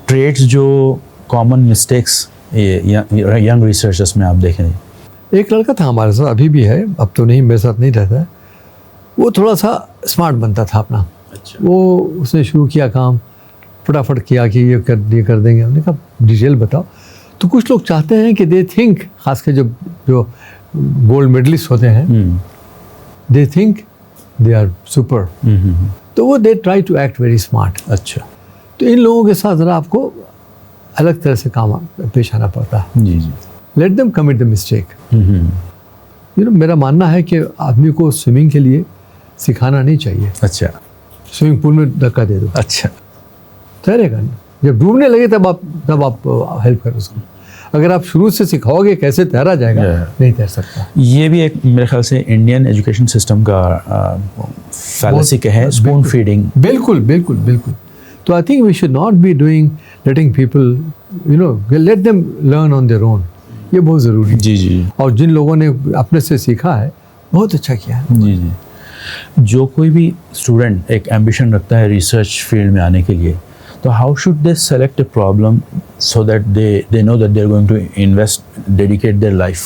ट्रेड्स जो कॉमन मिस्टेक्स यंग रिसर्चर्स में आप देखें? एक लड़का था हमारे साथ, अभी भी है, अब तो नहीं, मेरे साथ नहीं रहता है, वो थोड़ा सा स्मार्ट बनता था अपना। अच्छा, वो उसने शुरू किया काम, फटाफट किया कि ये कर देंगे। हमने कहा डिटेल बताओ। तो कुछ लोग चाहते हैं कि दे थिंक, खास कर जो गोल्ड मेडलिस्ट होते हैं, they think they are super, तो वो they try to act very smart. अच्छा, तो इन लोगों के साथ ज़रा आपको अलग तरह से काम पेश आना पड़ता है। जी जी, let them commit the mistake. You know, मेरा मानना है कि आदमी को स्विमिंग के लिए सिखाना नहीं चाहिए। अच्छा, स्विमिंग पूल में धक्का दे दो, अच्छा, तैरेगा। जब डूबने लगे तब आप हेल्प करो उसको। अगर आप शुरू से सिखाओगे कैसे तैरा जाएगा, नहीं तैर सकता। ये भी एक मेरे ख्याल से इंडियन एजुकेशन सिस्टम का फैलेसी है, स्पून फीडिंग। बिल्कुल बिल्कुल बिल्कुल। तो I think we should not be doing letting people, you know, let them learn on their own. ये बहुत ज़रूरी है। जी जी, और जिन लोगों ने अपने से सीखा है, बहुत अच्छा किया है। जी जी। जो कोई भी स्टूडेंट एक एम्बिशन रखता है रिसर्च फील्ड में आने के लिए, तो how should they select a problem so that they know that they are going to invest, dedicate their life?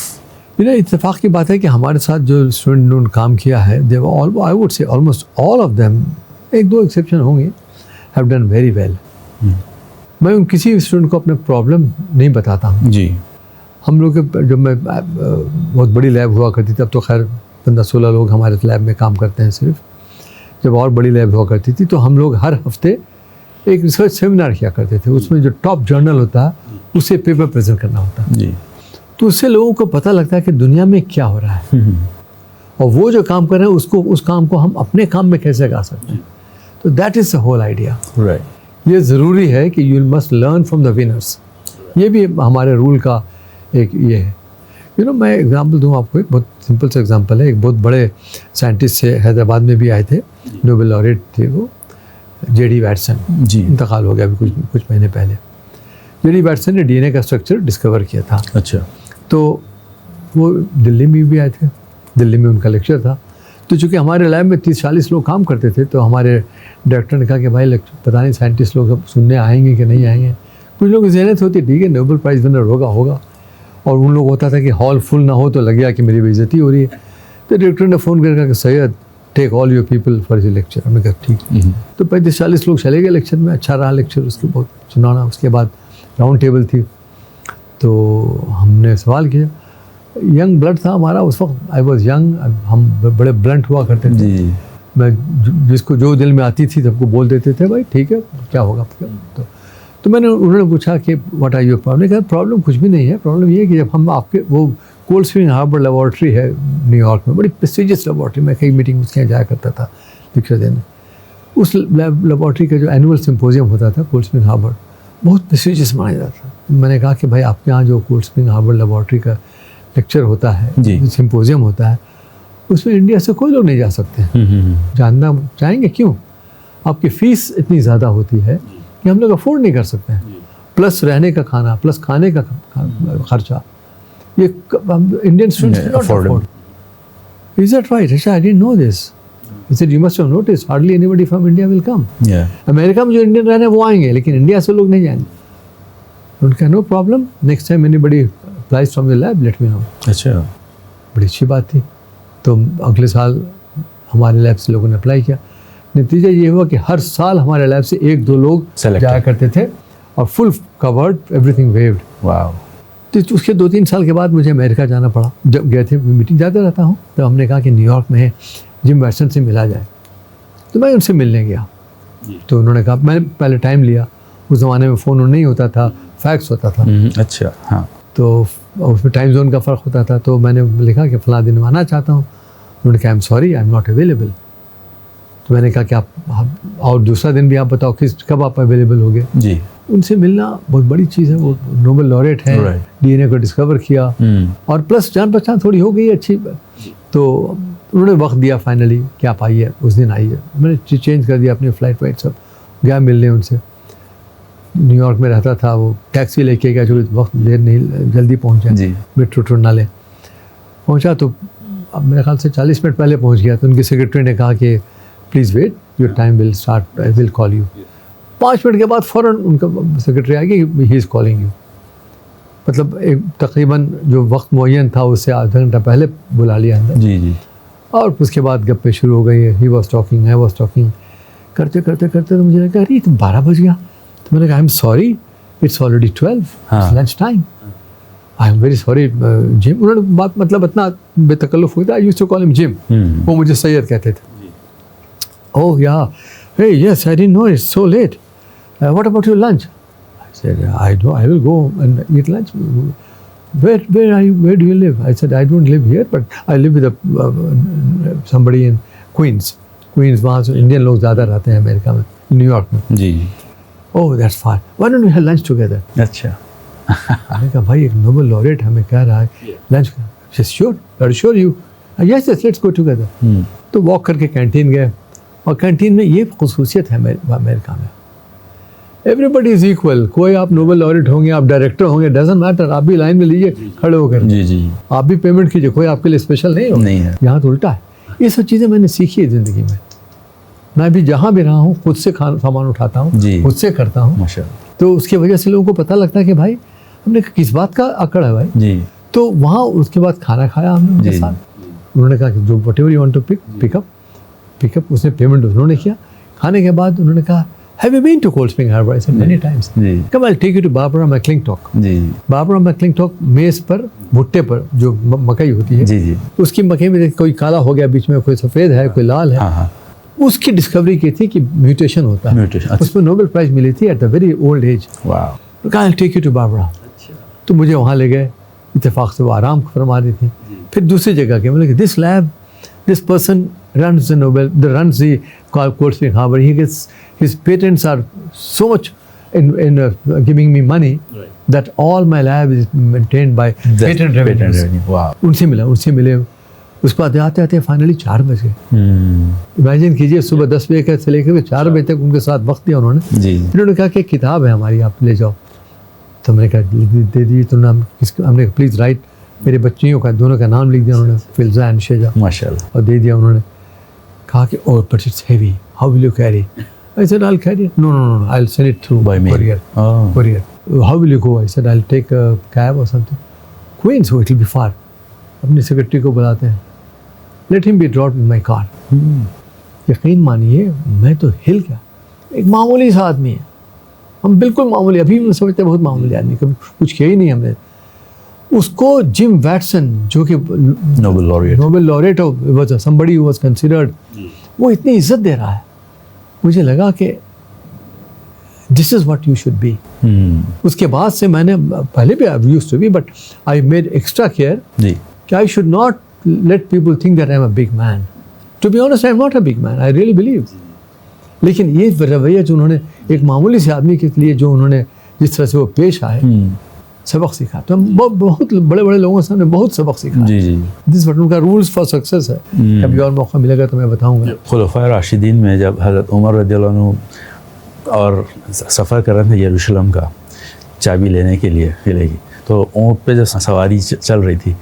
You know, इत्तेफाक की बात है कि हमारे साथ जो स्टूडेंट ने काम किया है, they were all, I would say almost all of them, 1-2 exception होंगे, हैव डन वेरी वेल। मैं उन किसी स्टूडेंट को अपने प्रॉब्लम नहीं बताता हूँ। जी, हम लोग के जब मैं बहुत बड़ी लैब हुआ करती थी, अब तो खैर 15-16 लोग हमारे लैब में काम करते हैं सिर्फ। जब और बड़ी लैब हुआ करती थी तो हम लोग हर हफ्ते एक रिसर्च सेमिनार किया करते थे। उसमें जो टॉप जर्नल होता है उसे पेपर प्रेजेंट करना होता है। जी, तो उससे लोगों को पता लगता है कि दुनिया में क्या हो रहा है, और वो जो काम कर रहे हैं उसको, उस काम को हम अपने काम में कैसे ला सकते हैं। तो that is the whole idea. Right. ये ज़रूरी है कि you must learn from the winners. ये भी हमारे रूल का एक ये है। यू नो, मैं एग्जांपल दूं आपको, एक बहुत सिंपल सा एग्जांपल है। एक बहुत बड़े साइंटिस्ट से हैदराबाद में भी आए थे, नोबेल लॉरेट थे वो, J.D. वैटसन। जी, इंतकाल हो गया अभी कुछ महीने पहले। J.D. वैटसन ने DNA का स्ट्रक्चर डिस्कवर किया था। अच्छा, तो वो दिल्ली में भी आए थे, दिल्ली में उनका लेक्चर था। तो चूँकि हमारे लैब में 30-40 लोग काम करते थे, तो हमारे डायरेक्टर ने कहा कि भाई पता नहीं साइंटिस्ट लोग अब सुनने आएंगे कि नहीं आएंगे। कुछ लोग जहनीत होती, ठीक है नोबेल प्राइज़ विनर होगा, और उन लोग होता था कि हॉल फुल ना हो तो लग गया कि मेरी बेइज्जती हो रही है। तो डायरेक्टर ने फ़ोन करके कहा कि Syed take all your people for your lecture. हमने कहा ठीक। तो 35-40 लोग चले गए लेक्चर में, अच्छा रहा लेक्चर, उसके बहुत सुनाना। उसके बाद राउंड टेबल थी, तो हमने सवाल किया। यंग ब्लड था हमारा उस वक्त, आई वॉज यंग, हम बड़े ब्लंट हुआ करते थे। मैं जिसको जो दिल में आती थी सबको बोल देते थे, भाई ठीक है क्या होगा। तो उन्होंने पूछा कि व्हाट आर योर प्रॉब्लम। कहा प्रॉब्लम कुछ भी नहीं है, प्रॉब्लम ये है कि जब हम आपके वो कोल्ड स्प्रिंग हार्बर लेबॉर्ट्री है न्यूयॉर्क में, बड़ी प्रेस्टिजियस लेबॉर्ट्री, मैं कई मीटिंग उसके यहाँ जाया करता था लेक्चर देने। उस लेबॉर्ट्री का जो एनुअल सिम्पोजियम होता था कोल्ड स्प्रिंग हार्बर, बहुत प्रेस्टिजियस माना जाता था। मैंने कहा कि भाई आपके यहाँ जो कोल्ड स्प्रिंग हार्बर लेबॉर्ट्री का लेक्चर होता है, सिम्पोजियम होता है, उसमें इंडिया से कोई लोग नहीं जा सकते। जानना चाहेंगे क्यों? आपकी फ़ीस इतनी ज़्यादा होती है कि हम लोग अफोर्ड नहीं कर सकते हैं, प्लस रहने का खाना, प्लस खाने का खर्चा, ये Indian students afford. Is that right? अच्छा, I didn't know this. He said, you must have noticed, hardly anybody from India will come. America में जो इंडियन रह रहे हैं वो आएंगे, लेकिन इंडिया से लोग नहीं जाएंगे। उनका no problem, next time anybody applies from the lab let me know. अच्छा, बड़ी अच्छी बात थी। तो अगले साल हमारे लैब से लोगों ने अप्लाई किया। नतीजा ये हुआ कि हर साल हमारे लैब से 1-2 लोग जाया करते थे, और फुल कवर्ड, एवरीथिंग वेव्ड। वाह। तो उसके 2-3 साल के बाद मुझे अमेरिका जाना पड़ा। जब गए थे, मीटिंग जाता रहता हूँ, तो हमने कहा कि न्यूयॉर्क में जिम वैटसन से मिला जाए। तो मैं उनसे मिलने गया, तो उन्होंने कहा, मैंने पहले टाइम लिया। उस ज़माने में फ़ोन नहीं होता था, फैक्स होता था। अच्छा, हाँ। तो उसमें टाइम जोन का फ़र्क होता था। तो मैंने लिखा कि फ़लाँ दिन आना चाहता हूँ। उन्होंने कहा I am sorry, I am not available. तो मैंने कहा कि आप और दूसरा दिन भी आप बताओ कब आप अवेलेबल होगे। जी। उनसे मिलना बहुत बड़ी चीज़ है। वो नोबेल लॉरेट है, डीएनए को डिस्कवर किया, और प्लस जान पहचान थोड़ी हो गई अच्छी। तो उन्होंने वक्त दिया फाइनली कि आप आइए, उस दिन आइए। मैंने चेंज कर दिया अपनी फ़्लाइट वाइट सब, गया मिलने उनसे। न्यूयॉर्क में रहता था, वो टैक्सी लेके गया, जो वक्त देर नहीं, जल्दी पहुंचा, मेट्रो टूरना ले पहुंचा। तो अब मेरे ख्याल से 40 मिनट पहले पहुंच गया। तो उनके सेक्रेटरी ने कहा कि please wait, your time will start, I will call you. 5 minute के बाद फ़ौरन उनका सेक्रेटरी आ गया, ही इज़ कॉलिंग यू। मतलब एक तकरीबन जो वक्त मुअय्यन था उससे आधा घंटा पहले बुला लिया अंदर। जी। और उसके बाद गप्पे शुरू हो गई। He was talking, I was talking, करते करते करते तो मुझे लगा अरे 12 बज गया। तो मैंने कहा I am sorry, it's already 12, lunch time, I am very sorry Jim. उन्होंने बात मतलब इतना बेतकल्लुफ़ हुआ था, I used to call him Jim. वो मुझे सैयद कहते थे। Oh yeah, hey yes, I didn't know it's so late, what about your lunch? I said I will go and eat lunch. Where do you live? I said I don't live here, but I live with somebody in Queens. वहाँ से Indian लोग ज़्यादा रहते हैं America में, New York में। जी। Oh, that's fine. Why don't we have lunch together? अच्छा। मैंने कहा भाई एक नोबेल लॉरेट हमें कह रहा है lunch. Sure, are you sure you? Yes, let's go together. तो वॉक करके कैंटीन गए, और कैंटीन में ये खुसूसियत है अमेरिका में, एवरीबडी इज इक्वल। कोई आप नोबेल लॉरेट होंगे, आप डायरेक्टर होंगे, डजंट मैटर, आप भी लाइन में लीजिए खड़े होकर। जी। आप भी पेमेंट कीजिए, कोई आपके लिए स्पेशल नहीं है। यहाँ तो उल्टा है। ये सब चीज़ें मैंने सीखी है ज़िंदगी में। मैं भी जहाँ भी रहा हूँ खुद से सामान उठाता हूँ, खुद से करता हूँ। तो उसकी वजह से लोगों को पता लगता है कि भाई हमने किस बात का अकड़ है भाई। जी। तो वहाँ उसके बाद खाना खाया हमने उनके साथ। उन्होंने कहा कि जो whatever you want to pick up, उसने पेमेंट उन्होंने किया। खाने के बाद उन्होंने कहा Have you been to Cold Spring Harbor? I said many times. Come, I'll take you to Barbara McClintock. Barbara McClintock मेज़ पर, भुट्टे पर जो मकई होती है, उसकी मकई में काला हो गया बीच में, कोई सफ़ेद है, कोई लाल है। उसकी डिस्कवरी की थी कि म्यूटेशन होता है। उसमें नोबेल प्राइज़ मिली थी at the very old age. कहा I'll take you to Barbara. तो मुझे वहाँ ले गए। इत्तेफाक से वो आराम फरमा रही थी। फिर दूसरी जगह के बोले this lab, this person runs the Cold Spring Harbor. His patents are so much in giving me money that all my lab is maintained by patent revenues. Wow. उनसे मिले। उसके बाद आते आते फाइनली 4 बज गए। इमेजिन कीजिए, सुबह 10 बजे से लेकर 4 बजे तक उनके साथ वक्त दिया उन्होंने। उन्होंने कहा कि किताब है हमारी, आप ले जाओ। तो मैंने कहा दे दी। तो नाम हमने प्लीज़ राइट, मेरे बच्चियों का दोनों का नाम लिख दिया उन्होंने, फिल्जा एंड शेजा, माशाल्लाह, और दे दिया उन्होंने। कहा कि oh but it's heavy, how will you carry? I said I'll carry it. No, I'll send it through By mail. courier. Oh. Courier. How will you go? I said I'll take a cab or something. Queens, so it'll be far. अपनी secretary को बुलाते हैं, let him be dropped in my car. यकीन मानिए मैं तो हिल गया, एक मामूली सा आदमी है, हम बिल्कुल मामूली, अभी भी समझते हैं बहुत मामूली आदमी, कभी कुछ किया ही नहीं हमने। उसको जिम वैटसन जो कि Nobel laureate was somebody who was considered, वो इतनी इज्जत दे रहा है, मुझे लगा कि this is what you should be. उसके बाद से मैंने, पहले भी I used to be but I made extra care कि I should not let people think that I am a big man. To be honest I am not a big man, I really believe. लेकिन ये रवैया जो उन्होंने एक मामूली से आदमी के लिए जो उन्होंने जिस तरह से वो पेश आए, सबक सीखा। तो हम बहुत बड़े बड़े लोगों से हमने बहुत सबक सीखा। जी जी, दिस बट उनका रूल्स फॉर सक्सेस है। कभी और मौका मिलेगा तो मैं बताऊंगा। खुलफाए राशिदीन में जब हज़रत उमर रज़ियल्लाहु अन्हु और सफ़र कर रहे थे यरूशलेम का चाबी लेने के लिए किले की, तो ऊँट पे जब सवारी चल रही थी,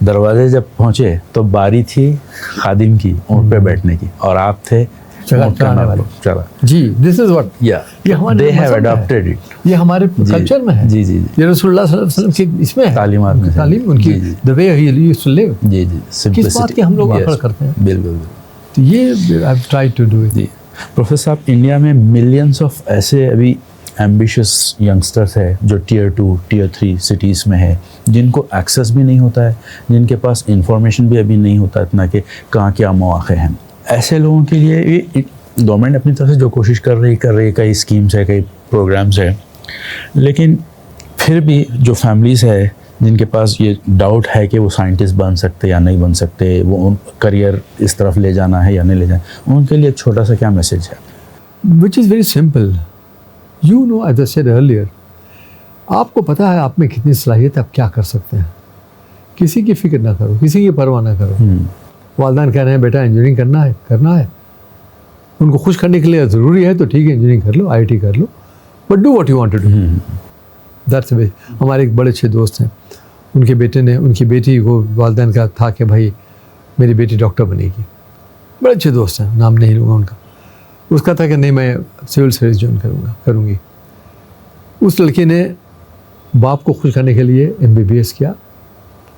दरवाजे जब पहुँचे तो बारी थी खादिम की ऊँट पे बैठने की, और आप थे चलाने वाले। चला जी, दिस इज व्हाट, ये हमारे they have adopted it, ये हमारे कल्चर में है। जी जी, ये रसूलुल्लाह सल्लल्लाहु अलैहि वसल्लम की इसमें है, तालीमात में, तालीम उनकी, the way he used to live. जी जी, किस बात के हम लोग आकड़ करते हैं। बिल्कुल। तो ये I try to do it. जी प्रोफेसर साहब, इंडिया में मिलियंस ऑफ ऐसे अभी एम्बिशियस यंगस्टर्स है जो टियर 2 टियर 3 सिटीज़ में है, जिनको एक्सेस भी नहीं होता है, जिनके पास इंफॉर्मेशन भी अभी नहीं होता इतना कि कहाँ क्या मौक़े हैं। ऐसे लोगों के लिए ये गवर्नमेंट अपनी तरफ से जो कोशिश कर रही है, कई स्कीम्स है, कई प्रोग्राम्स है, लेकिन फिर भी जो फैमिलीज़ है जिनके पास ये डाउट है कि वो साइंटिस्ट बन सकते या नहीं बन सकते, वो उन करियर इस तरफ ले जाना है या नहीं ले जाना, उनके लिए छोटा सा क्या मैसेज है? Which is very simple, you know as I said earlier, आपको पता है आप में कितनी सलाहियत है, आप क्या कर सकते हैं। किसी की फिक्र ना करो, किसी की परवाह ना करो। वालिदैन कह रहे हैं बेटा इंजीनियरिंग करना है, उनको खुश करने के लिए ज़रूरी है तो ठीक है इंजीनियरिंग कर लो, IIT कर लो, but do what you want to do. That's way. हमारे एक बड़े अच्छे दोस्त हैं, उनके बेटे ने, उनकी बेटी को वालिदैन का था कि भाई मेरी बेटी डॉक्टर बनेगी, बड़े अच्छे दोस्त हैं, नाम नहीं लूँगा उनका। उसका था कि नहीं मैं सिविल सर्विस ज्वाइन करूँगी। उस लड़के ने बाप को खुश करने के लिए MBBS किया,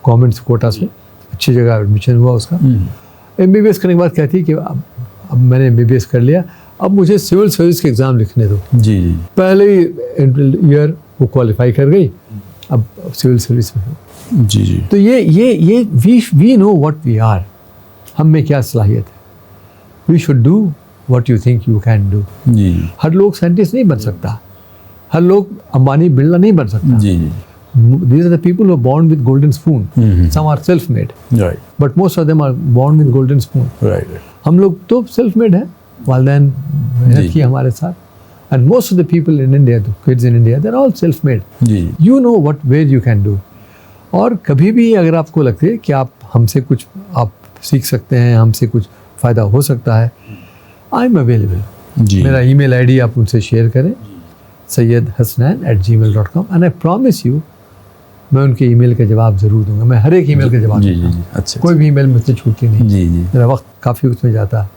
गवर्नमेंट कोटा से, अच्छी जगह एडमिशन हुआ उसका। MBBS करने के बाद कहती है कि अब मैंने MBBS कर लिया, अब मुझे सिविल सर्विस के एग्ज़ाम लिखने दो। जी जी, पहले ही ईयर वो क्वालिफाई कर गई, अब सिविल सर्विस में। जी जी, तो ये we know what we are, हम में क्या सलाहियत है। We should do what you think you can do. जी, हर लोग साइंटिस्ट नहीं बन सकता, हर लोग अंबानी बिरला नहीं बन सकता। जी जी, These are the people who are born with golden spoon. Some are self-made, right but most of them are born with golden spoon. Right, हम लोग तो self-made हैं, वालिदैन मेहनत की हमारे साथ, and most of the people in India, the kids in India, they're all self-made. Ji You know where you can do. और कभी भी अगर आपको लगता है कि आप हमसे कुछ आप सीख सकते हैं, हमसे कुछ फ़ायदा हो सकता है, आई एम अवेलेबल। जी, मेरा email ID आप उनसे शेयर करें, sayyedhasnan@gmail.com, and I promise you मैं उनके ईमेल का जवाब ज़रूर दूंगा। मैं हर एक ईमेल का जवाब जी दूंगा। जी, अच्छा, कोई भी ईमेल मुझसे छूटती नहीं। जी जी, मेरा वक्त काफ़ी उसमें जाता है,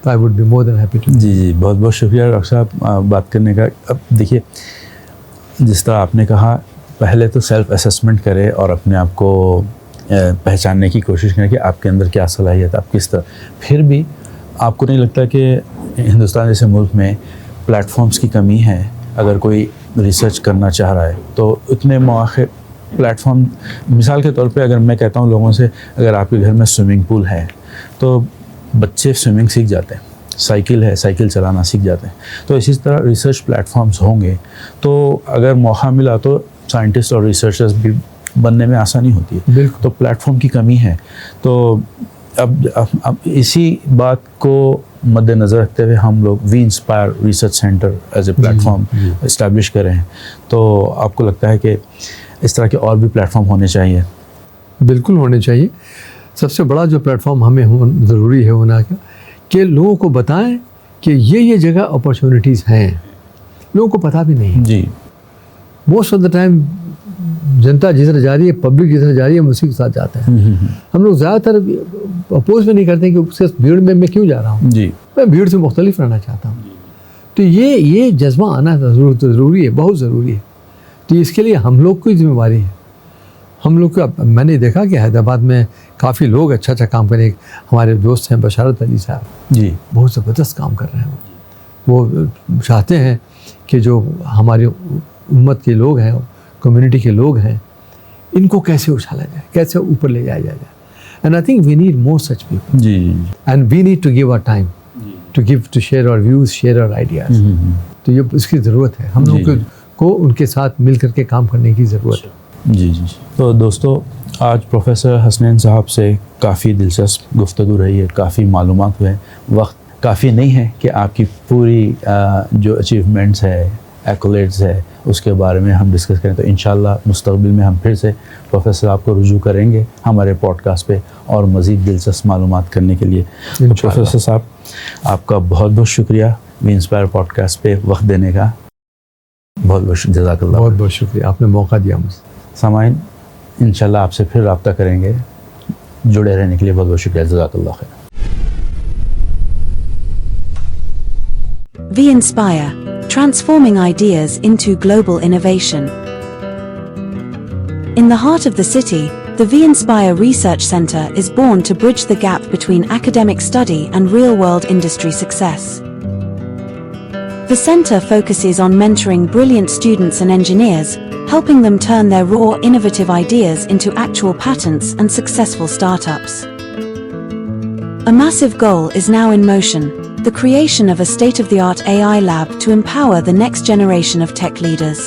तो I would be more than happy to. जी जी, बहुत बहुत शुक्रिया डॉक्टर साहब बात करने का। अब देखिए, जिस तरह आपने कहा, पहले तो सेल्फ असेसमेंट करें और अपने आप को पहचानने की कोशिश करें कि आपके अंदर क्या सलाहियत, आप किस तरह। फिर भी आपको नहीं लगता कि हिंदुस्तान जैसे मुल्क में प्लेटफॉर्म्स की कमी है? अगर कोई रिसर्च करना चाह रहा है तो इतने मौके प्लेटफॉर्म, मिसाल के तौर पे अगर मैं कहता हूँ लोगों से, अगर आपके घर में स्विमिंग पूल है तो बच्चे स्विमिंग सीख जाते हैं, साइकिल है साइकिल चलाना सीख जाते हैं। तो इसी तरह रिसर्च प्लेटफॉर्म्स होंगे तो अगर मौका मिला तो साइंटिस्ट और रिसर्चर्स भी बनने में आसानी होती है। बिल्कुल। तो प्लेटफॉर्म की कमी है। तो अब इसी बात को मद्देनज़र रखते हुए हम लोग we inspire research centre as a platform establish करें, तो आपको लगता है कि इस तरह के और भी प्लेटफॉर्म होने चाहिए? बिल्कुल होने चाहिए। सबसे बड़ा जो प्लेटफॉर्म हमें ज़रूरी है होना क्या, कि लोगों को बताएं कि ये जगह अपॉर्चुनिटीज़ हैं, लोगों को पता भी नहीं है। जी, मोस्ट ऑफ द टाइम जनता जिस तरह जा रही है, पब्लिक जिस तरह जा रही है, हम उसी के साथ जाते हैं। हम लोग ज़्यादातर अपोज में नहीं करते कि उससे भीड़ में मैं क्यों जा रहा हूँ, जी मैं भीड़ से मुख्तलिफ रहना चाहता हूँ। तो ये जज्बा आना ज़रूरी है, बहुत ज़रूरी है। तो इसके लिए हम लोग की जिम्मेवारी है। हम लोग का, मैंने देखा कि हैदराबाद में काफ़ी लोग अच्छा काम करें। हमारे दोस्त हैं बशारत अली साहब, जी, बहुत ज़बरदस्त काम कर रहे हैं। वो चाहते हैं कि जो हमारे उम्मत के लोग हैं, कम्युनिटी के लोग हैं, इनको कैसे उछाला जाए, कैसे ऊपर ले जाया जाए। And I think we need more such people, जी, and we need to give our time, to share our views, share our ideas. तो ये इसकी ज़रूरत है, हम लोगों को उनके साथ मिल करके काम करने की ज़रूरत है। जी जी। तो दोस्तों, आज प्रोफेसर हसनैन साहब से काफ़ी दिलचस्प गुफ्तगू रही है, काफ़ी मालूमात हुए। वक्त काफ़ी नहीं है कि आपकी पूरी जो अचीवमेंट्स है, एक्कोलेट्स है, उसके बारे में हम डिस्कस करें। तो इंशाल्लाह मुस्तक़बिल में हम फिर से प्रोफेसर आपको रुजू करेंगे हमारे पॉडकास्ट पे और मज़ीद दिलचस्प मालूमात करने के लिए। तो प्रोफेसर साहब, आपका बहुत बहुत शुक्रिया वी इंस्पायर पॉडकास्ट पे वक्त देने का। बहुत बहुत जज़ाकल्लाह। बहुत बहुत शुक्रिया, आपने मौका दिया मुझे। सामाइन, इंशाल्लाह आपसे फिर रब्ता करेंगे। जुड़े रहने के लिए बहुत बहुत शुक्रिया। जज़ाकल्लाह खैर। We Inspire, transforming ideas into global innovation. In the heart of the city, the We Inspire Research Center is born to bridge the gap between academic study and real-world industry success. The center focuses on mentoring brilliant students and engineers, helping them turn their raw, innovative ideas into actual patents and successful startups. A massive goal is now in motion: the creation of a state-of-the-art AI lab to empower the next generation of tech leaders.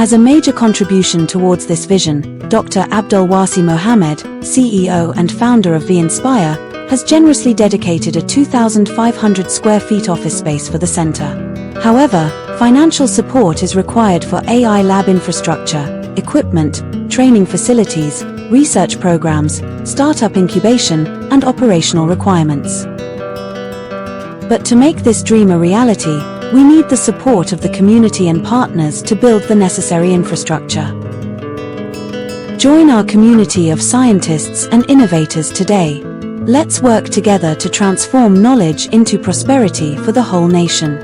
As a major contribution towards this vision, Dr. Abdulwasi Mohammed, CEO and founder of We Inspire, has generously dedicated a 2,500 square feet office space for the center. However, financial support is required for AI lab infrastructure, equipment, training facilities, research programs, startup incubation, and operational requirements. But to make this dream a reality, we need the support of the community and partners to build the necessary infrastructure. Join our community of scientists and innovators today. Let's work together to transform knowledge into prosperity for the whole nation.